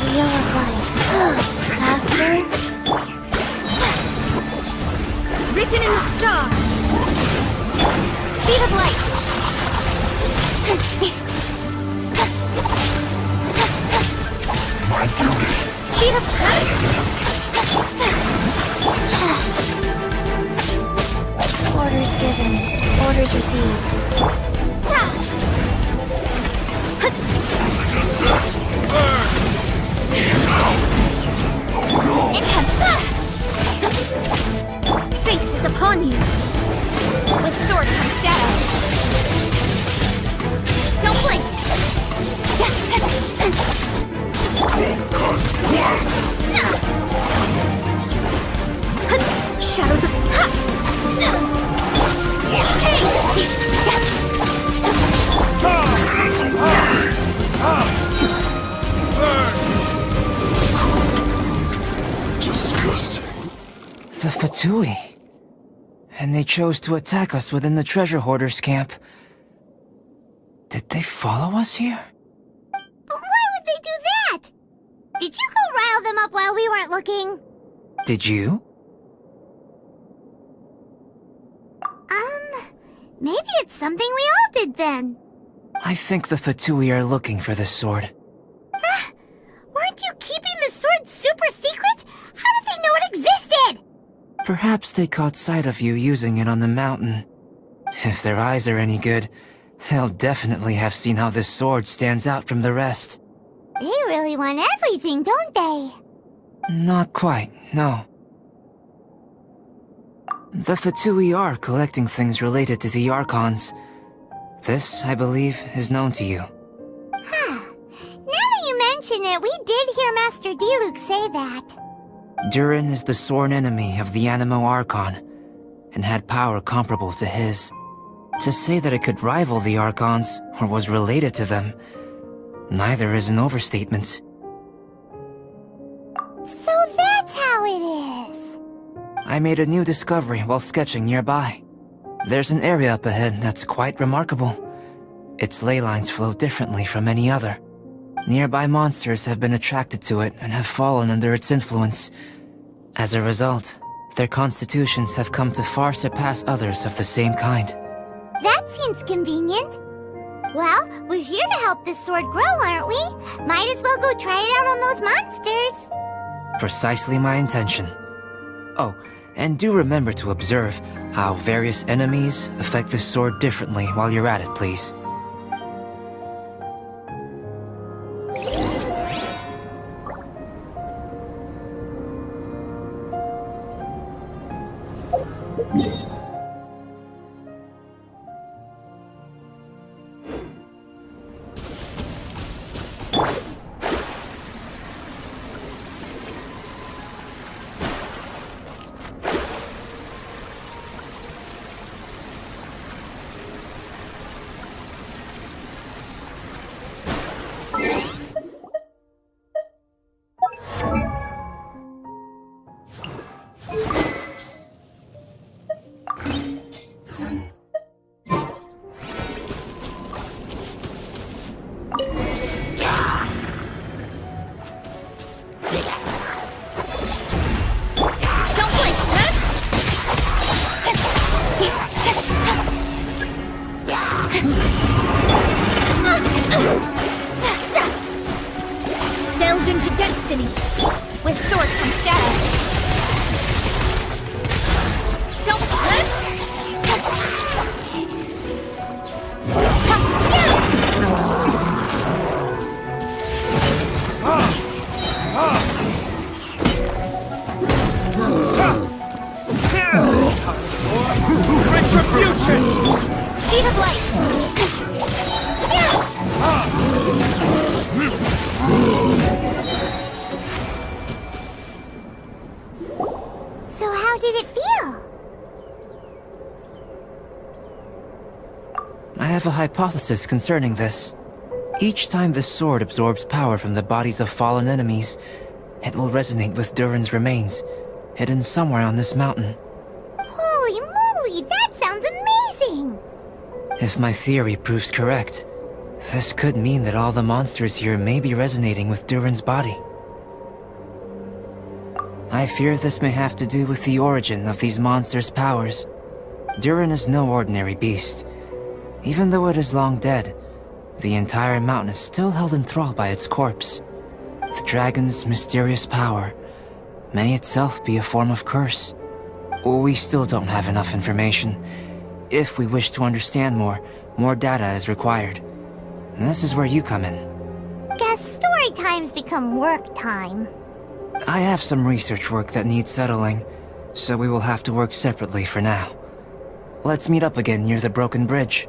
Wheel of life. Master. Written in the stars. Speed of light. My duty. Speed of light! Orders given. Orders received. Fate is upon you! With swords and shadows. Don't blink! Shadows of... Disgusting. The Fatui. And they chose to attack us within the treasure hoarders' camp. Did they follow us here? But why would they do that? Did you go rile them up while we weren't looking? Did you? Maybe it's something we all did then. I think the Fatui are looking for this sword. Weren't you keeping the sword super secret? How did they know it existed? Perhaps they caught sight of you using it on the mountain. If their eyes are any good, they'll definitely have seen how this sword stands out from the rest. They really want everything, don't they? Not quite, no. The Fatui are collecting things related to the Archons. This, I believe, is known to you. Huh. Now that you mention it, we did hear Master Diluc say that. Durin is the sworn enemy of the Animo Archon, and had power comparable to his. To say that it could rival the Archons, or was related to them, neither is an overstatement. So that's how it is. I made a new discovery while sketching nearby. There's an area up ahead that's quite remarkable. Its ley lines flow differently from any other. Nearby monsters have been attracted to it and have fallen under its influence. As a result, their constitutions have come to far surpass others of the same kind. That seems convenient. Well, we're here to help this sword grow, aren't we? Might as well go try it out on those monsters. Precisely my intention. Oh, and do remember to observe how various enemies affect the sword differently while you're at it, please. Delved into destiny with swords from shadow. Don't Retribution! Speed of light. So how did it feel? I have a hypothesis concerning this. Each time the sword absorbs power from the bodies of fallen enemies, it will resonate with Durin's remains, hidden somewhere on this mountain. Holy moly, that sounds amazing! If my theory proves correct, this could mean that all the monsters here may be resonating with Durin's body. I fear this may have to do with the origin of these monsters' powers. Durin is no ordinary beast. Even though it is long dead, the entire mountain is still held in thrall by its corpse. The dragon's mysterious power may itself be a form of curse. We still don't have enough information. If we wish to understand more data is required. And this is where you come in. Guess story times become work time. I have some research work that needs settling, so we will have to work separately for now. Let's meet up again near the broken bridge.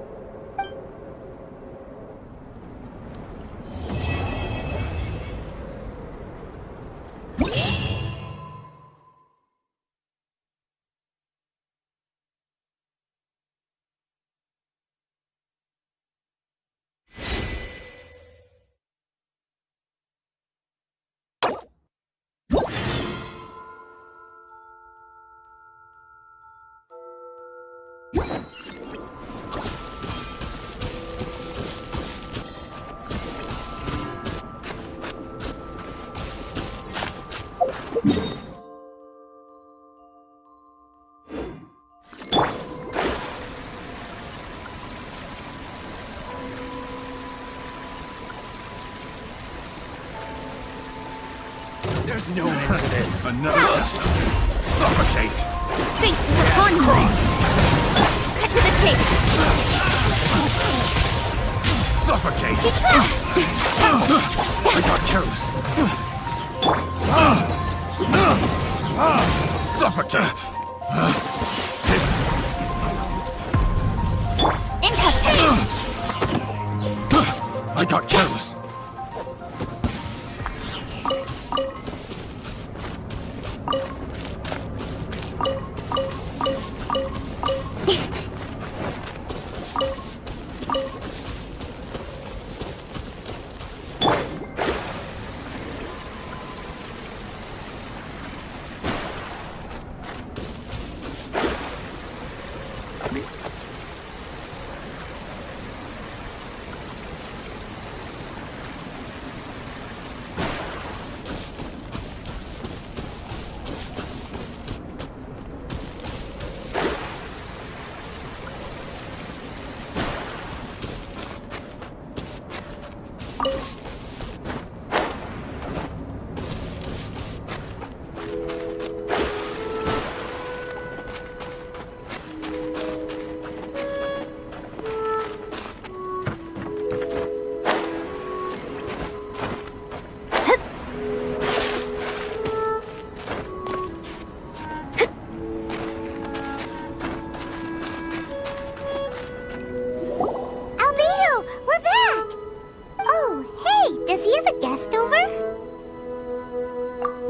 There's no end to this. Another test. Suffocate! Fate is upon you! Cut to the chase! Suffocate! I got careless. Suffocate! I got careless.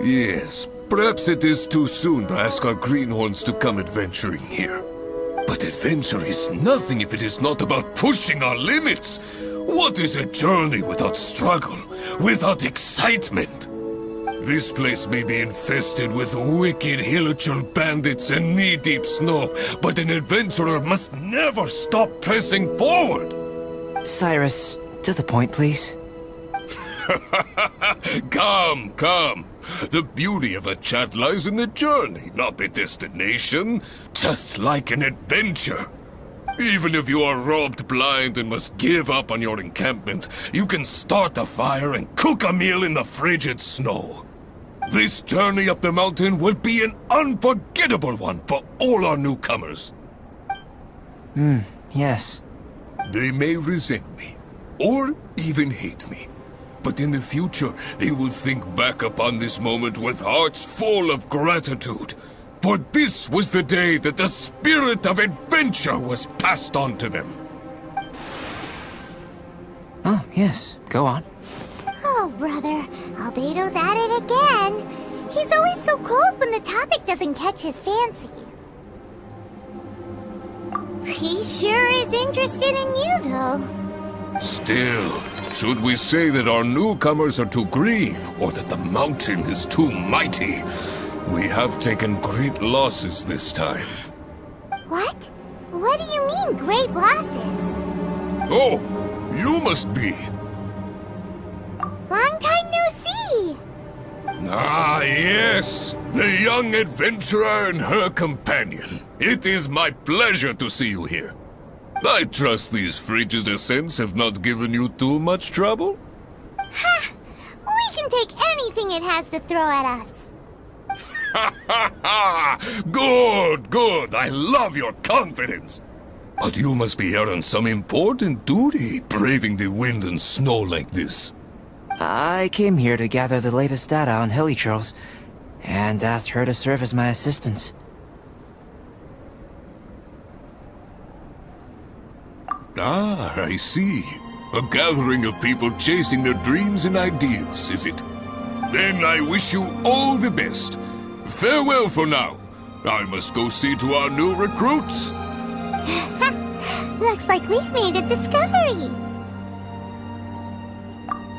Yes, perhaps it is too soon to ask our greenhorns to come adventuring here. But adventure is nothing if it is not about pushing our limits. What is a journey without struggle, without excitement? This place may be infested with wicked hilichurl bandits and knee-deep snow, but an adventurer must never stop pressing forward! Cyrus, to the point, please. Come, come. The beauty of a chat lies in the journey, not the destination. Just like an adventure. Even if you are robbed blind and must give up on your encampment, you can start a fire and cook a meal in the frigid snow. This journey up the mountain will be an unforgettable one for all our newcomers. Yes. They may resent me, or even hate me. But in the future, they will think back upon this moment with hearts full of gratitude. For this was the day that the spirit of adventure was passed on to them. Oh, yes. Go on. Oh, brother. Albedo's at it again. He's always so cold when the topic doesn't catch his fancy. He sure is interested in you, though. Still, should we say that our newcomers are too green, or that the mountain is too mighty? We have taken great losses this time. What? What do you mean, great losses? Oh, you must be. Long time no see. Ah, yes! The young adventurer and her companion. It is my pleasure to see you here. I trust these frigid ascents have not given you too much trouble? Ha! We can take anything it has to throw at us. Ha ha ha! Good, good! I love your confidence! But you must be here on some important duty, braving the wind and snow like this. I came here to gather the latest data on hilichurls, and asked her to serve as my assistant. Ah, I see. A gathering of people chasing their dreams and ideals, is it? Then I wish you all the best. Farewell for now. I must go see to our new recruits. Looks like we've made a discovery.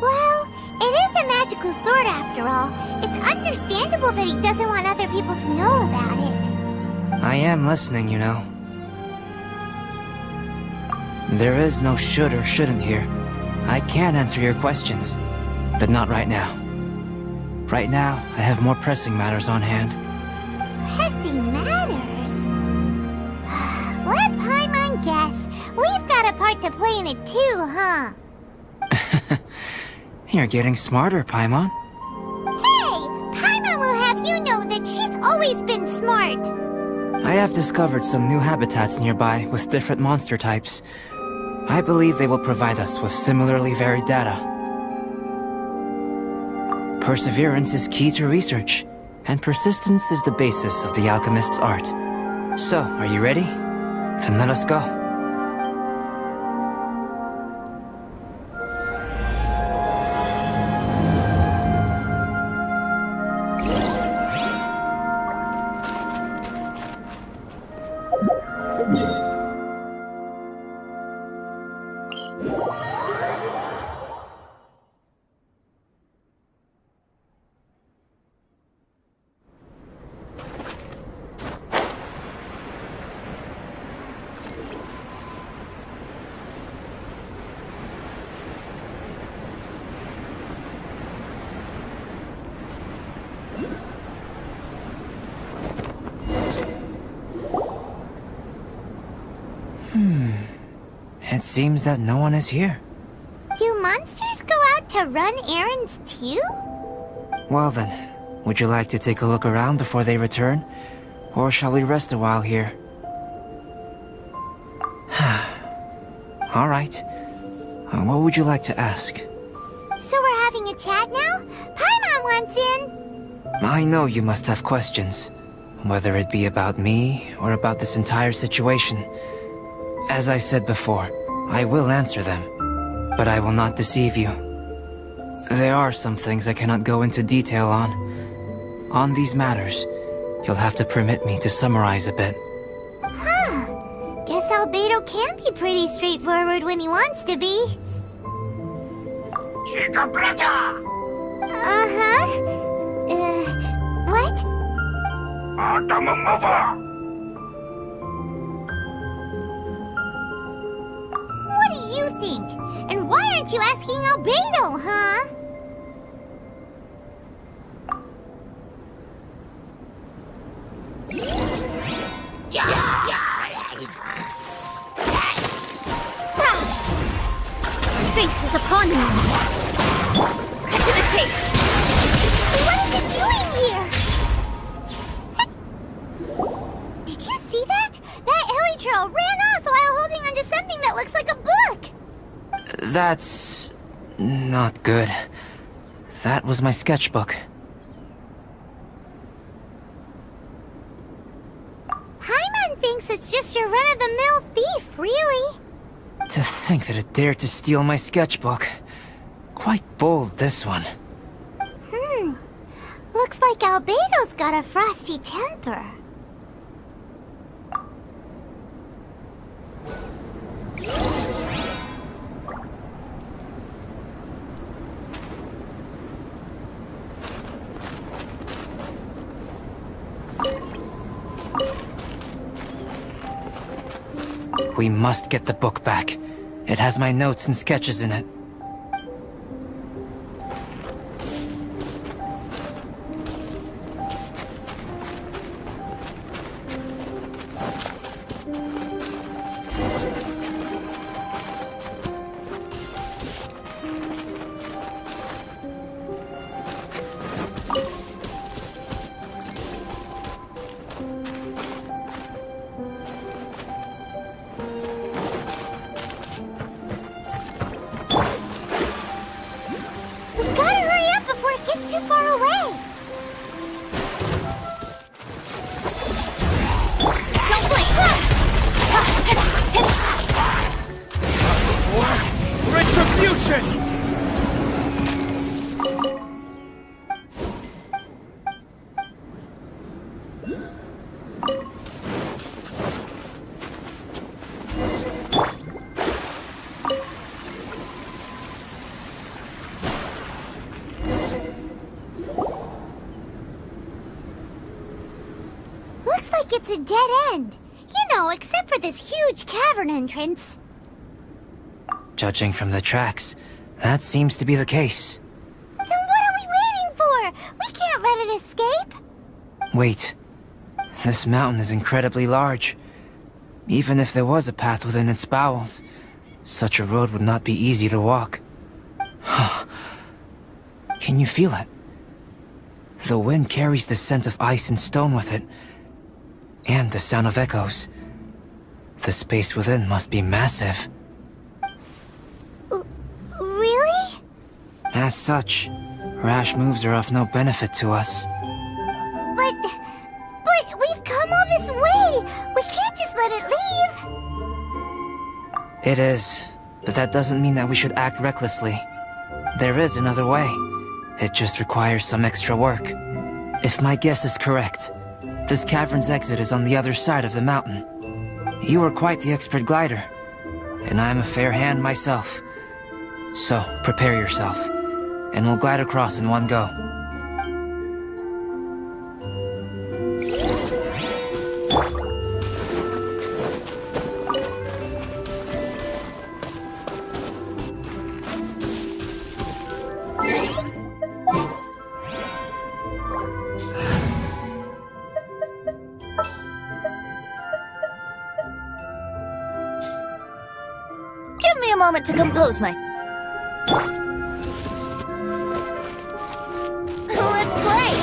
Well, it is a magical sword after all. It's understandable that he doesn't want other people to know about it. I am listening, you know. There is no should or shouldn't here. I can answer your questions, but not right now. Right now, I have more pressing matters on hand. Pressing matters? Let Paimon guess. We've got a part to play in it too, huh? You're getting smarter, Paimon. Hey! Paimon will have you know that she's always been smart. I have discovered some new habitats nearby with different monster types. I believe they will provide us with similarly varied data. Perseverance is key to research, and persistence is the basis of the alchemist's art. So, are you ready? Then let us go. It seems that no one is here. Do monsters go out to run errands too? Well then, would you like to take a look around before they return? Or shall we rest a while here? Alright. What would you like to ask? So we're having a chat now? Paimon wants in! I know you must have questions. Whether it be about me, or about this entire situation. As I said before, I will answer them. But I will not deceive you. There are some things I cannot go into detail on. On these matters, you'll have to permit me to summarize a bit. Huh. Guess Albedo can be pretty straightforward when he wants to be. Uh-huh. What? What do you think? And why aren't you asking Albedo, huh? Fate is upon me. Cut to the chase. What is it doing here? Did you see that? That Elytra ran off while holding onto something that looks like a book. That's... not good. That was my sketchbook. Paimon thinks it's just your run-of-the-mill thief, really. To think that it dared to steal my sketchbook. Quite bold, this one. Looks like Albedo's got a frosty temper. We must get the book back. It has my notes and sketches in it. We've gotta hurry up before it gets too far away. Don't blink! Retribution! Looks like it's a dead end. You know, except for this huge cavern entrance. Judging from the tracks, that seems to be the case. Then what are we waiting for? We can't let it escape. Wait. This mountain is incredibly large. Even if there was a path within its bowels, such a road would not be easy to walk. Can you feel it? The wind carries the scent of ice and stone with it, and the sound of echoes. The space within must be massive. Really? As such, rash moves are of no benefit to us. But we've come all this way. We can't just let it leave. It is, but that doesn't mean that we should act recklessly. There is another way. It just requires some extra work. If my guess is correct, this cavern's exit is on the other side of the mountain. You are quite the expert glider, and I am a fair hand myself. So, prepare yourself, and we'll glide across in one go. moment to compose my... Let's play!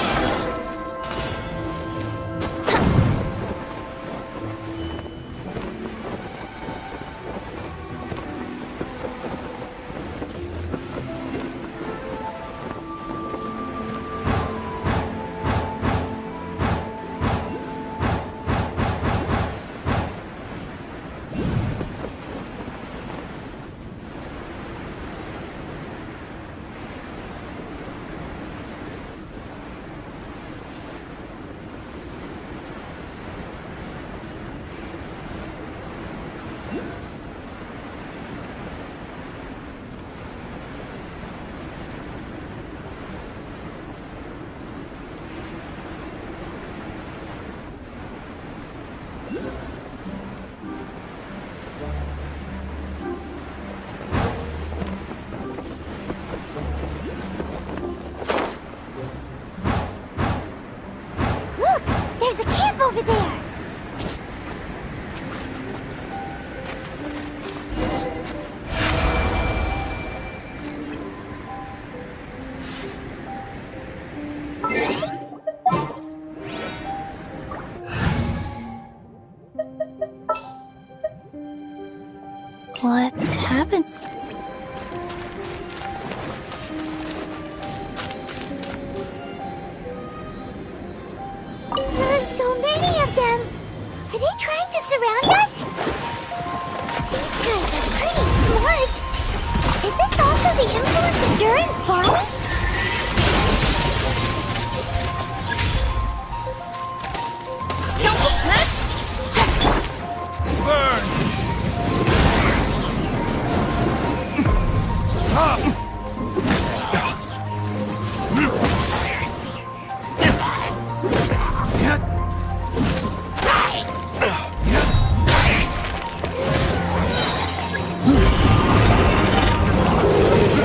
There's a camp over there! What's happened? There's so many of them! Are they trying to surround us? These guys are pretty smart! Is this also the influence of Duran's body? Burn!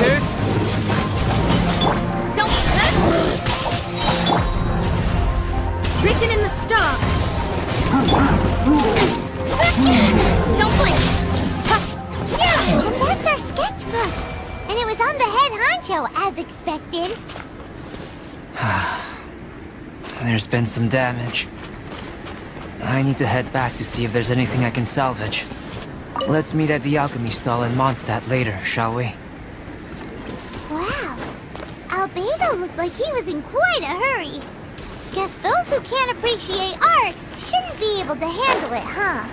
This? Don't written in the stars. Don't blink. Yeah! And that's our sketchbook! And it was on the head honcho, as expected. There's been some damage. I need to head back to see if there's anything I can salvage. Let's meet at the alchemy stall in Mondstadt later, shall we? Wow. Albedo looked like he was in quite a hurry. Guess those who can't appreciate art shouldn't be able to handle it, huh?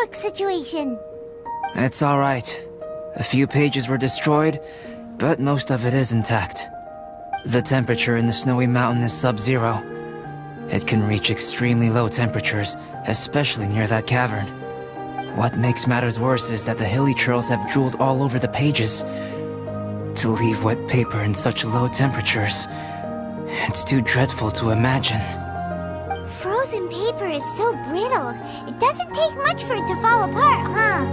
sketchbook situation? It's alright. A few pages were destroyed, but most of it is intact. The temperature in the snowy mountain is sub-zero. It can reach extremely low temperatures, especially near that cavern. What makes matters worse is that the hilly churls have drooled all over the pages. To leave wet paper in such low temperatures, it's too dreadful to imagine. Frozen paper is so brittle. It doesn't take much for it to fall apart, huh?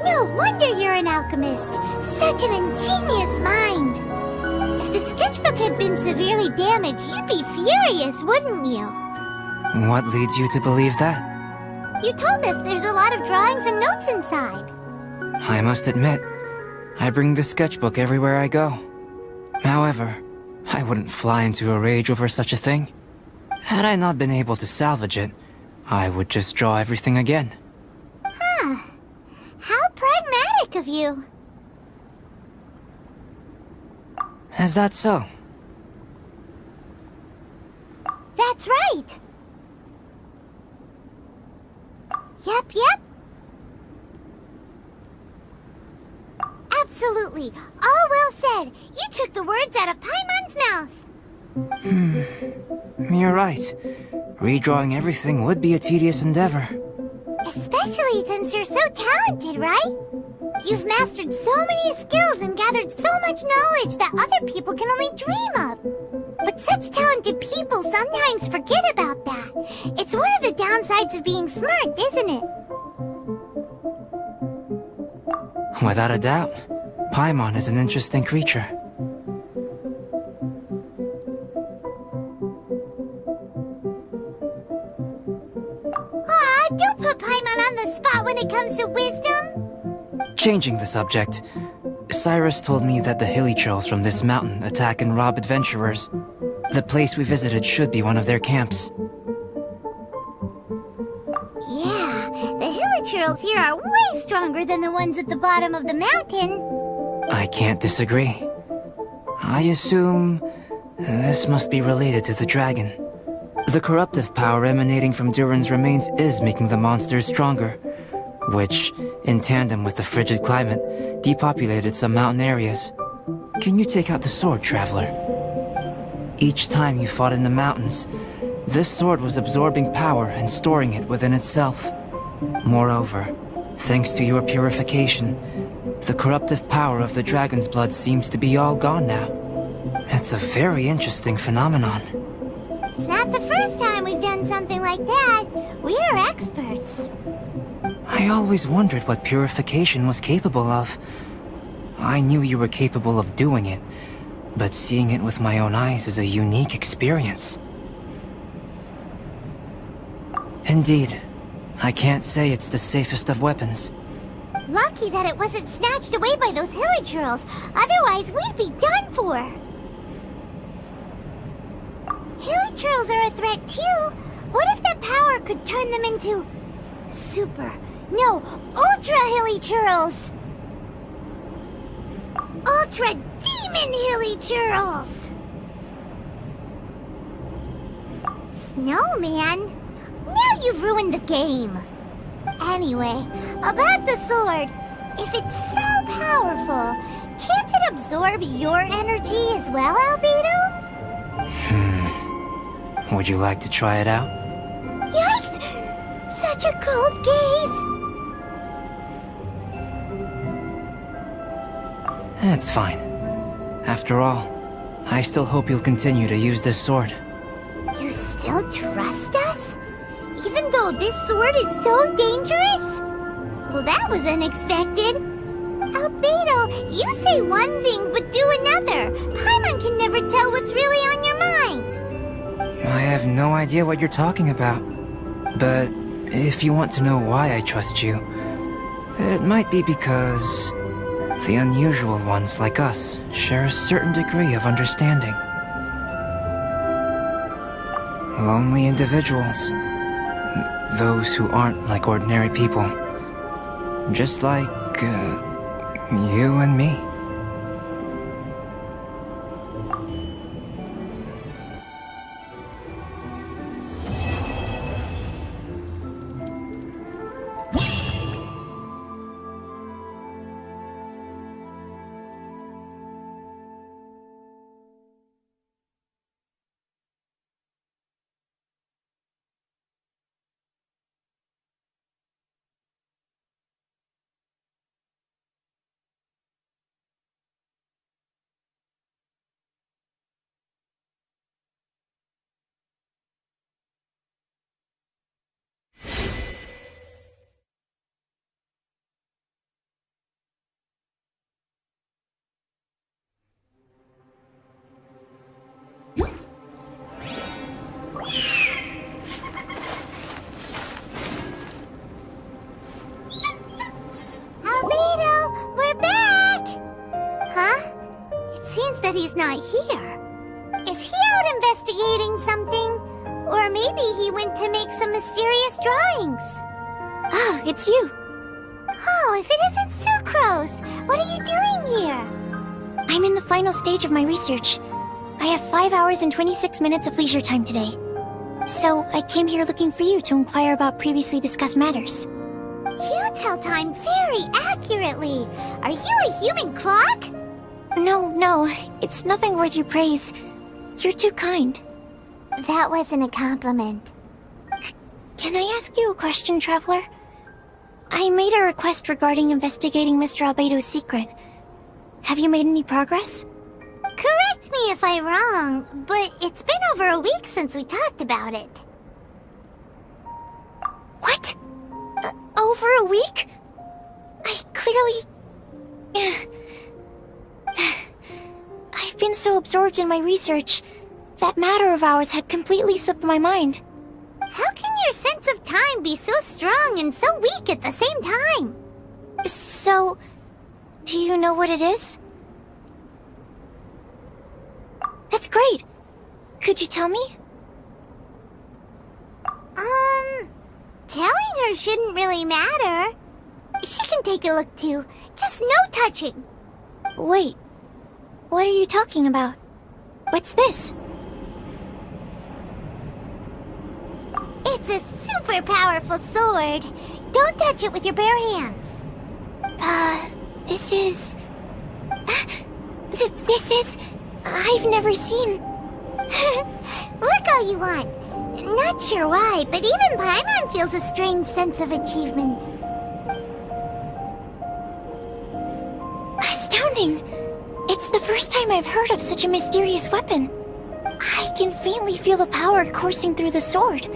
No wonder you're an alchemist. Such an ingenious mind. If the sketchbook had been severely damaged, you'd be furious, wouldn't you? What leads you to believe that? You told us there's a lot of drawings and notes inside. I must admit, I bring the sketchbook everywhere I go. However, I wouldn't fly into a rage over such a thing. Had I not been able to salvage it, I would just draw everything again. Huh. How pragmatic of you. Is that so? That's right. Yep. Absolutely. All well said. You took the words out of Paimon's mouth. You're right. Redrawing everything would be a tedious endeavor. Especially since you're so talented, right? You've mastered so many skills and gathered so much knowledge that other people can only dream of. But such talented people sometimes forget about that. It's one of the downsides of being smart, isn't it? Without a doubt, Paimon is an interesting creature. Aw, don't put Paimon on the spot when it comes to wisdom. Changing the subject, Cyrus told me that the hilly churls from this mountain attack and rob adventurers. The place we visited should be one of their camps. Yeah, the hilichurls here are way stronger than the ones at the bottom of the mountain. I can't disagree. I assume this must be related to the dragon. The corruptive power emanating from Durin's remains is making the monsters stronger, which, in tandem with the frigid climate, depopulated some mountain areas. Can you take out the sword, Traveler? Each time you fought in the mountains, this sword was absorbing power and storing it within itself. Moreover, thanks to your purification, the corruptive power of the dragon's blood seems to be all gone now. It's a very interesting phenomenon. It's not the first time we've done something like that. We're experts. I always wondered what purification was capable of. I knew you were capable of doing it, but seeing it with my own eyes is a unique experience. Indeed, I can't say it's the safest of weapons. Lucky that it wasn't snatched away by those hilichurls. Otherwise, we'd be done for. Hilichurls are a threat too. What if that power could turn them into ultra hilichurls? Ultra demon hilichurls. Snowman, now you've ruined the game. Anyway, about the sword. If it's so powerful, can't it absorb your energy as well, Albedo? Would you like to try it out? Yikes! Such a cold gaze! It's fine. After all, I still hope you'll continue to use this sword. You still trust us? Even though this sword is so dangerous? Well, that was unexpected. Albedo, you say one thing but do another. Paimon can never tell what's really on your mind. I have no idea what you're talking about. But if you want to know why I trust you, it might be because the unusual ones like us share a certain degree of understanding. Lonely individuals. Those who aren't like ordinary people. Just like, you and me. he's not here. Is he out investigating something? Or maybe he went to make some mysterious drawings. Ah, it's you. Oh, if it isn't Sucrose! What are you doing here? I'm in the final stage of my research. I have 5 hours and 26 minutes of leisure time today. So, I came here looking for you to inquire about previously discussed matters. You tell time very accurately. Are you a human clock? No, it's nothing worth your praise. You're too kind. That wasn't a compliment. Can I ask you a question, Traveler? I made a request regarding investigating Mr. Albedo's secret. Have you made any progress? Correct me if I'm wrong, but it's been over a week since we talked about it. What? Over a week? I clearly... I've been so absorbed in my research. That matter of ours had completely slipped my mind. How can your sense of time be so strong and so weak at the same time? So, do you know what it is? That's great. Could you tell me? Telling her shouldn't really matter. She can take a look too. Just no touching. Wait. What are you talking about? What's this? It's a super powerful sword. Don't touch it with your bare hands. This is... This is... I've never seen... Look all you want. Not sure why, but even Paimon feels a strange sense of achievement. Astounding! It's the first time I've heard of such a mysterious weapon. I can faintly feel the power coursing through the sword.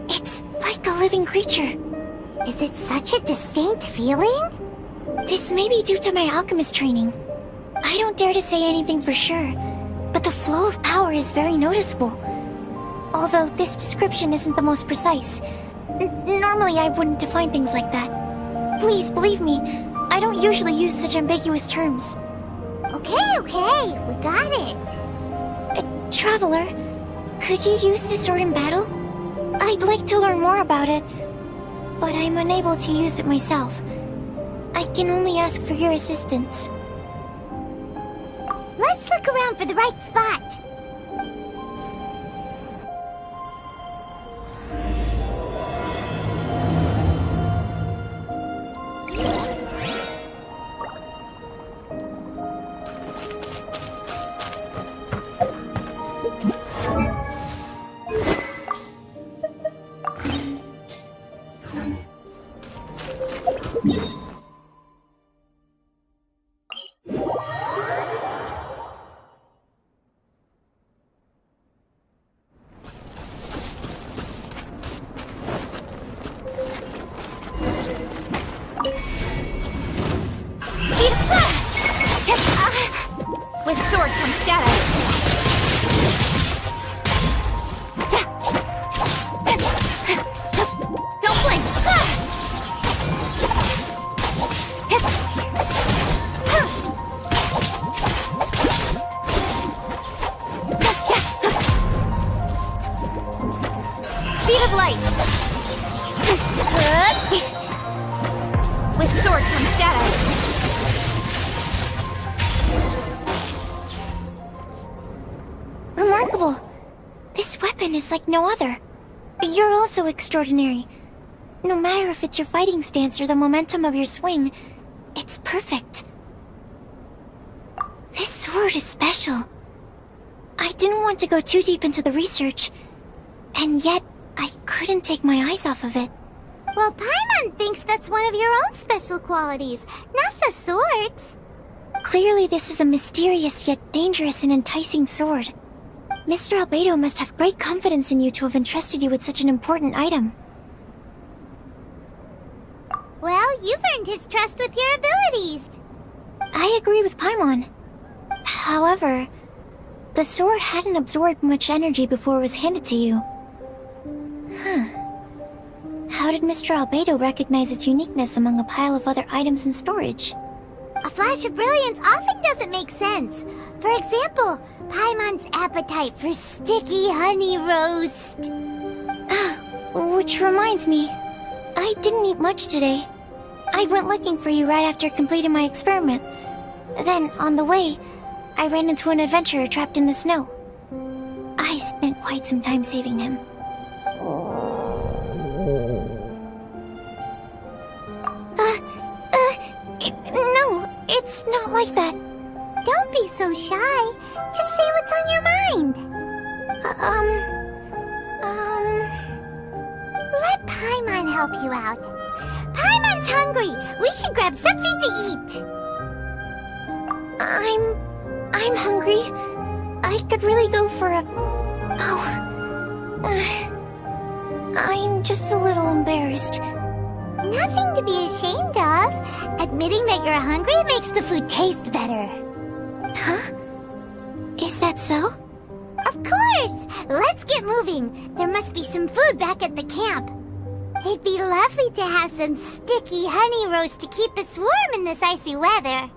It's like a living creature. Is it such a distinct feeling? This may be due to my alchemist training. I don't dare to say anything for sure, but the flow of power is very noticeable. Although this description isn't the most precise. Normally I wouldn't define things like that. Please, believe me, I don't usually use such ambiguous terms. Okay, we got it. Traveler, could you use this sword in battle? I'd like to learn more about it, but I'm unable to use it myself. I can only ask for your assistance. Let's look around for the right spot. With sword comes shadow. Don't blink! Speed of light! With sword comes shadow. Remarkable. This weapon is like no other. You're also extraordinary. No matter if it's your fighting stance or the momentum of your swing, it's perfect. This sword is special. I didn't want to go too deep into the research, and yet I couldn't take my eyes off of it. Well, Paimon thinks that's one of your own special qualities, not the sword's. Clearly this is a mysterious yet dangerous and enticing sword. Mr. Albedo must have great confidence in you to have entrusted you with such an important item. Well, you've earned his trust with your abilities. I agree with Paimon. However, the sword hadn't absorbed much energy before it was handed to you. How did Mr. Albedo recognize its uniqueness among a pile of other items in storage? A flash of brilliance often doesn't make sense. For example, Paimon's appetite for sticky honey roast. Which reminds me, I didn't eat much today. I went looking for you right after completing my experiment. Then, on the way, I ran into an adventurer trapped in the snow. I spent quite some time saving him. No, it's not like that. Don't be so shy. Just say what's on your mind. Let Paimon help you out. Paimon's hungry. We should grab something to eat. I'm hungry. I could really go for a... I'm just a little embarrassed. Nothing to be ashamed of. Admitting that you're hungry makes the food taste better. Huh? Is that so? Of course! Let's get moving. There must be some food back at the camp. It'd be lovely to have some sticky honey roast to keep us warm in this icy weather.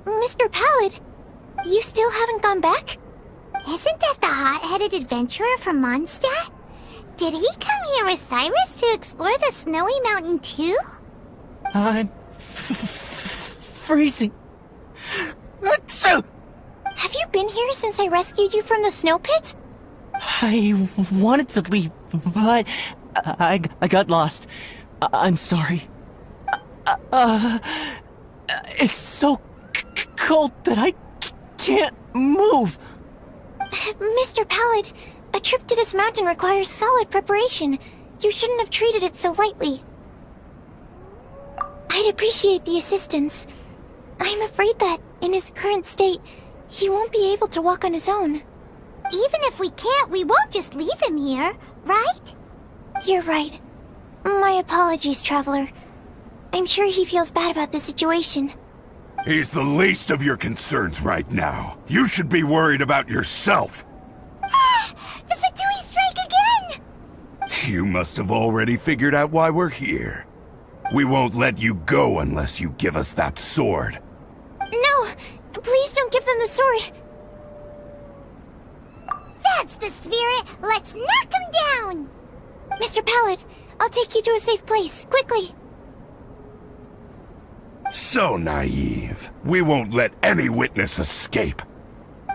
Mr. Pallid, you still haven't gone back? Isn't that the hot-headed adventurer from Mondstadt? Did he come here with Cyrus to explore the snowy mountain too? I'm freezing. Have you been here since I rescued you from the snow pit? I wanted to leave, but I got lost. I'm sorry. It's so cold that I can't move. Mr. Pallid, a trip to this mountain requires solid preparation. You shouldn't have treated it so lightly. I'd appreciate the assistance. I'm afraid that, in his current state, he won't be able to walk on his own. Even if we can't, we won't just leave him here, right? You're right. My apologies, Traveler. I'm sure he feels bad about the situation. He's the least of your concerns right now. You should be worried about yourself. The Fatui strike again! You must have already figured out why we're here. We won't let you go unless you give us that sword. No! Please don't give them the sword! That's the spirit! Let's knock him down! Mr. Pallid, I'll take you to a safe place, quickly! So naive. We won't let any witness escape.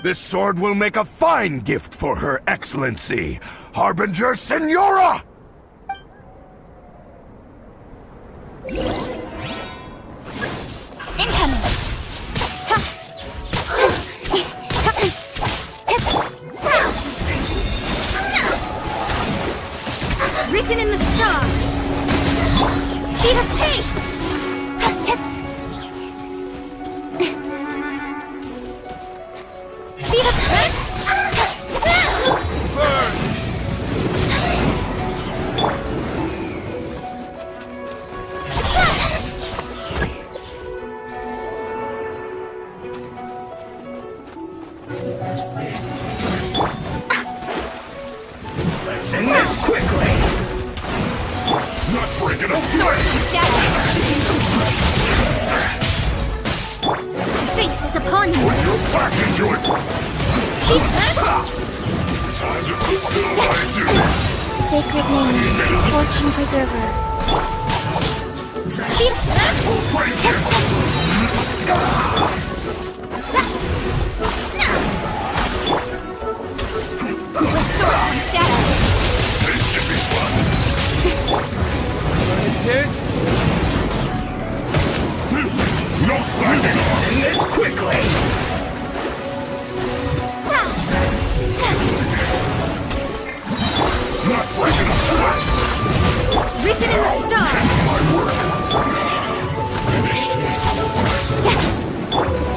This sword will make a fine gift for Her Excellency, Harbinger Signora! Incoming! Written in the stars! Speed of pace! Speed of pace! Let's end this quickly! Not breaking a sweat! Fate is upon you! Put your back into it! Time to fulfill my duty! Sacred name, Fortune Preserver. Break it! Finishing this quickly! Not breaking a sweat! Written in the stars! My work! Finished this!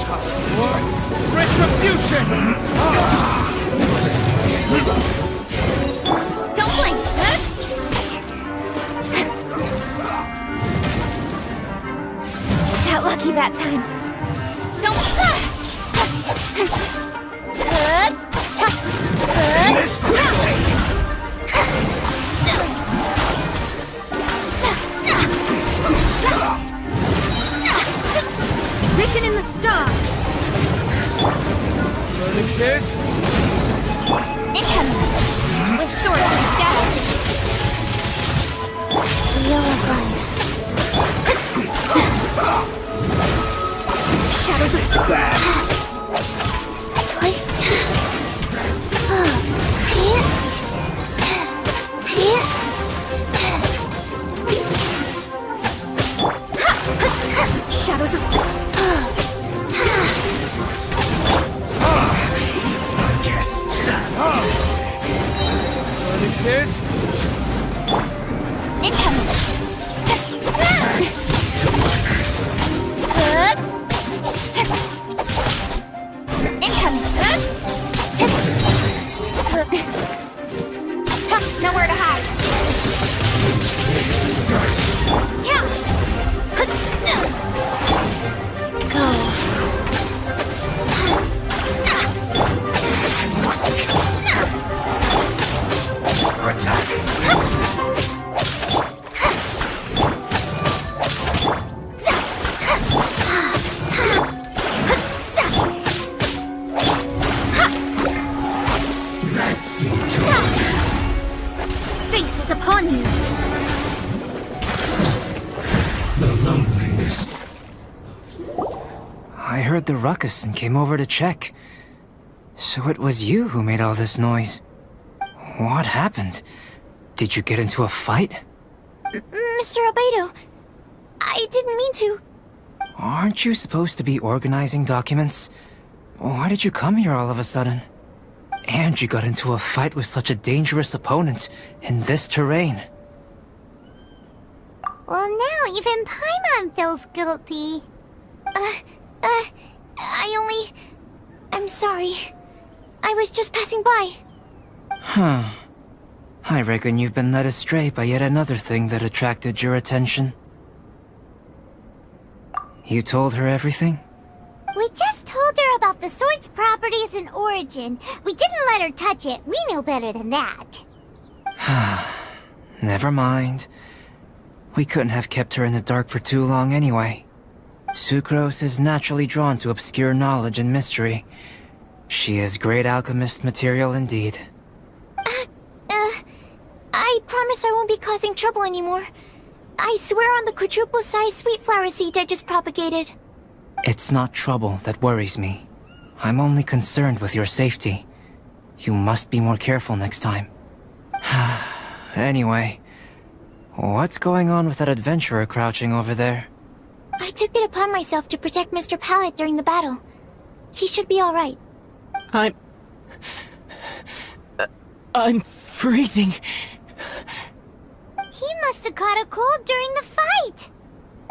Tough one. Retribution! Don't blink, huh? Got lucky that time. Don't... This quickly! Written in the stars! Burning kiss? Incoming! With sword and shadow. Wheel of life. Shadows of Bad! Shadows of... Yes! Burning kiss? Incoming! Incoming! Nowhere to hide! Yeah! Go! Attack! That's it! Fate is upon you! The loneliness. I heard the ruckus and came over to check. So it was you who made all this noise. What happened? Did you get into a fight? Mr. Albedo, I didn't mean to. Aren't you supposed to be organizing documents? Why did you come here all of a sudden? And you got into a fight with such a dangerous opponent in this terrain. Well, now even Paimon feels guilty. I'm sorry. I was just passing by. Huh. I reckon you've been led astray by yet another thing that attracted your attention. You told her everything? We just told her about the sword's properties and origin. We didn't let her touch it. We knew better than that. Never mind. We couldn't have kept her in the dark for too long anyway. Sucrose is naturally drawn to obscure knowledge and mystery. She is great alchemist material indeed. I promise I won't be causing trouble anymore. I swear on the quadruple-sized sweet flower seed I just propagated. It's not trouble that worries me. I'm only concerned with your safety. You must be more careful next time. Anyway, what's going on with that adventurer crouching over there? I took it upon myself to protect Mr. Pallet during the battle. He should be alright. I'm freezing. He must have caught a cold during the fight.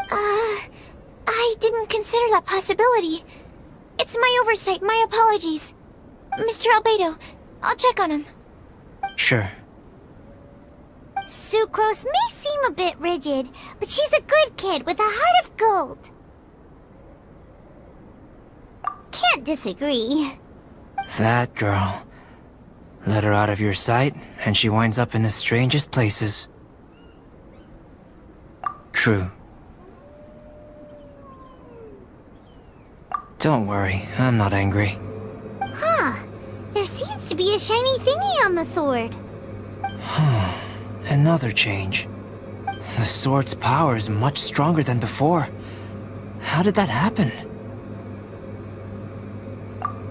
I didn't consider that possibility. It's my oversight, my apologies. Mr. Albedo, I'll check on him. Sure. Sucrose may seem a bit rigid, but she's a good kid with a heart of gold. Can't disagree. That girl. Let her out of your sight, and she winds up in the strangest places. True. Don't worry, I'm not angry. Huh. There seems to be a shiny thingy on the sword. Another change. The sword's power is much stronger than before. How did that happen?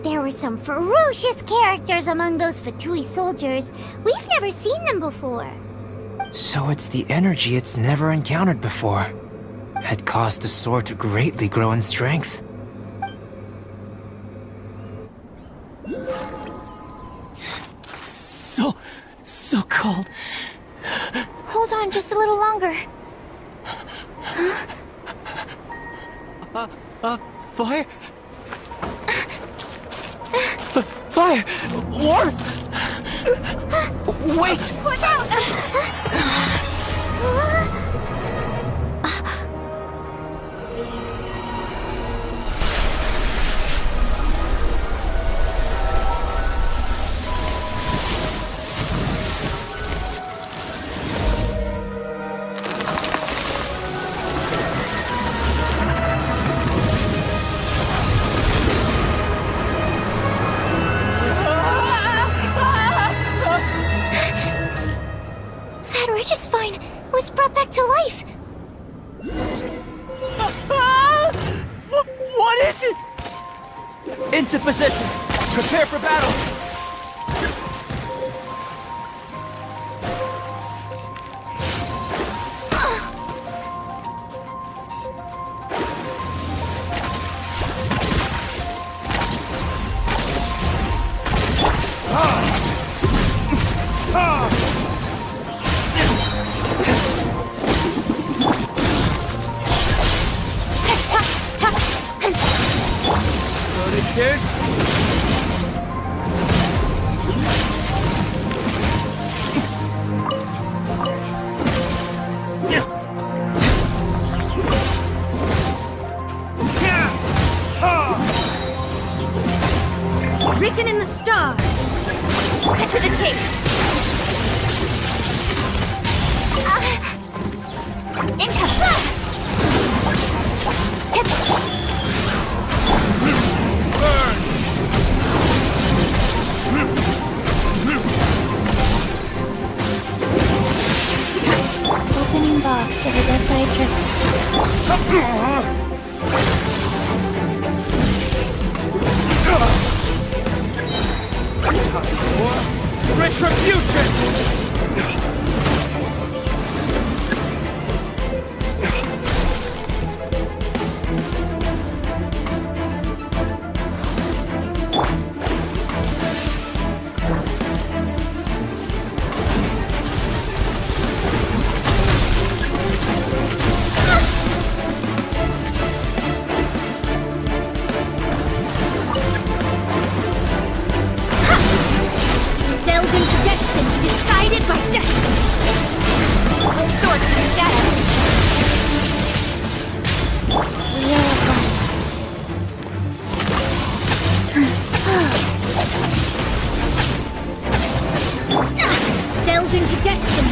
There were some ferocious characters among those Fatui soldiers. We've never seen them before. So it's the energy it's never encountered before. had caused the sword to greatly grow in strength. So cold. Hold on just a little longer. Fire? Fire! Warmth! Wait! Watch out! DragonSpine was brought back to life! What is it? Into position! Prepare for battle! Written in the stars. Cut to the chase. Opening box of Adepti tricks. Retribution! Delve into destiny, decided by destiny. A sword to the shadow. We are gone. Delve into destiny.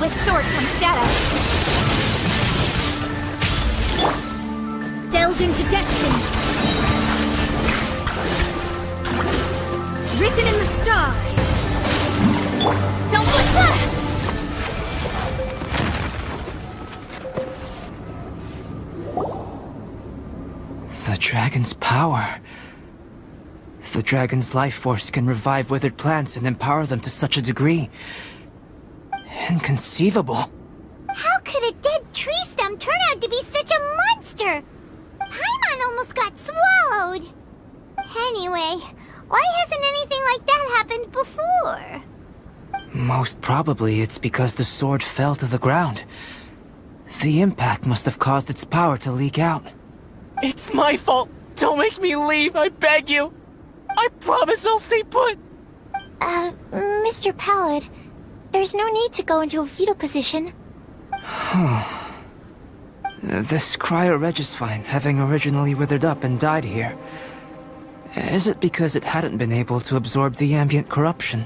With sword comes shadow. Delve into destiny. Written in the stars. Don't look back! The dragon's power. The dragon's life force can revive withered plants and empower them to such a degree. Inconceivable. How could a dead tree stem turn out to be such a monster? Paimon almost got swallowed. Anyway, why hasn't anything like that happened before? Most probably it's because the sword fell to the ground. The impact must have caused its power to leak out. It's my fault! Don't make me leave, I beg you! I promise I'll stay put! Mr. Pallid, there's no need to go into a fetal position. This cryoregisfine, having originally withered up and died here, is it because it hadn't been able to absorb the ambient corruption?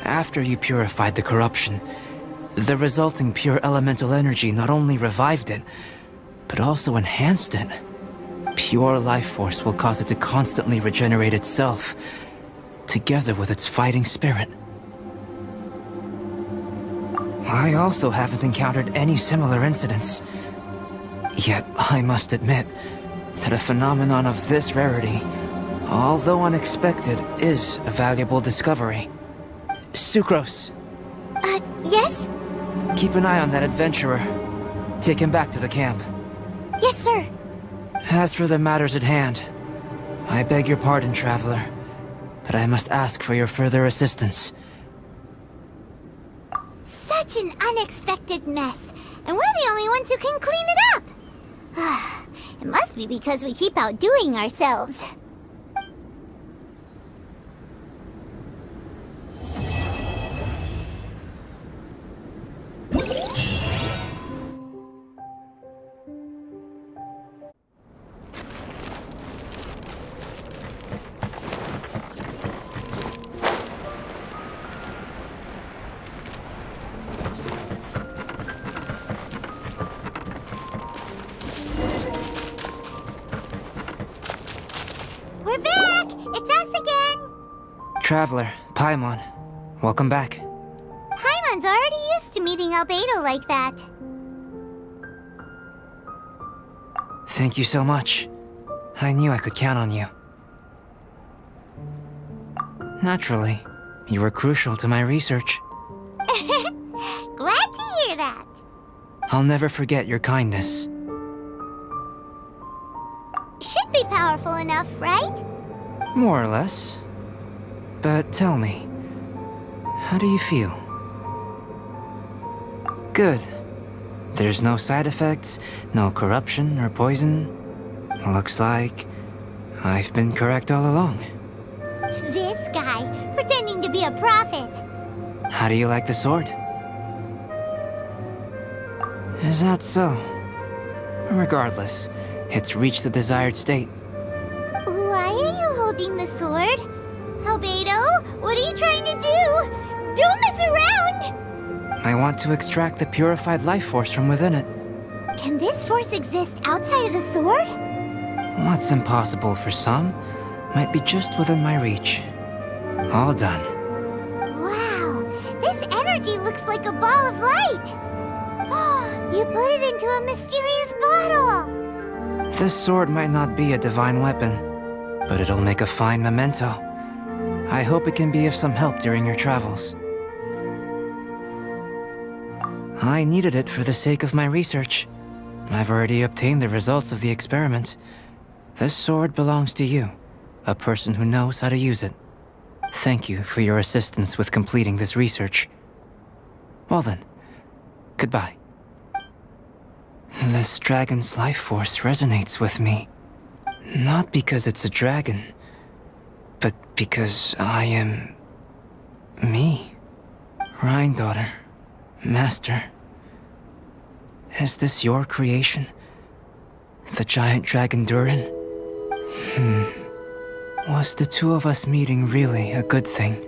After you purified the corruption, the resulting pure elemental energy not only revived it, but also enhanced it. Pure life force will cause it to constantly regenerate itself, together with its fighting spirit. I also haven't encountered any similar incidents. Yet, I must admit that a phenomenon of this rarity, although unexpected, is a valuable discovery. Sucrose! Yes? Keep an eye on that adventurer. Take him back to the camp. Yes, sir. As for the matters at hand, I beg your pardon, traveler, but I must ask for your further assistance. Such an unexpected mess, and we're the only ones who can clean it up. It must be because we keep outdoing ourselves. We're back! It's us again! Traveler, Paimon, welcome back. Paimon's already used to meeting Albedo like that. Thank you so much. I knew I could count on you. Naturally, you were crucial to my research. Glad to hear that. I'll never forget your kindness. Should be powerful enough, right? More or less. But tell me, how do you feel? Good. There's no side effects, no corruption or poison. Looks like I've been correct all along. This guy, pretending to be a prophet. How do you like the sword? Is that so? Regardless, it's reached the desired state. Why are you holding the sword? Albedo, what are you trying to do? Don't mess around! I want to extract the purified life force from within it. Can this force exist outside of the sword? What's impossible for some might be just within my reach. All done. Wow, this energy looks like a ball of light. You put it into a mysterious bottle. This sword might not be a divine weapon, but it'll make a fine memento. I hope it can be of some help during your travels. I needed it for the sake of my research. I've already obtained the results of the experiment. This sword belongs to you, a person who knows how to use it. Thank you for your assistance with completing this research. Well then, goodbye. This dragon's life force resonates with me. Not because it's a dragon, but because I am... me. Rhine daughter, master. Is this your creation? The giant dragon Durin? Was the two of us meeting really a good thing?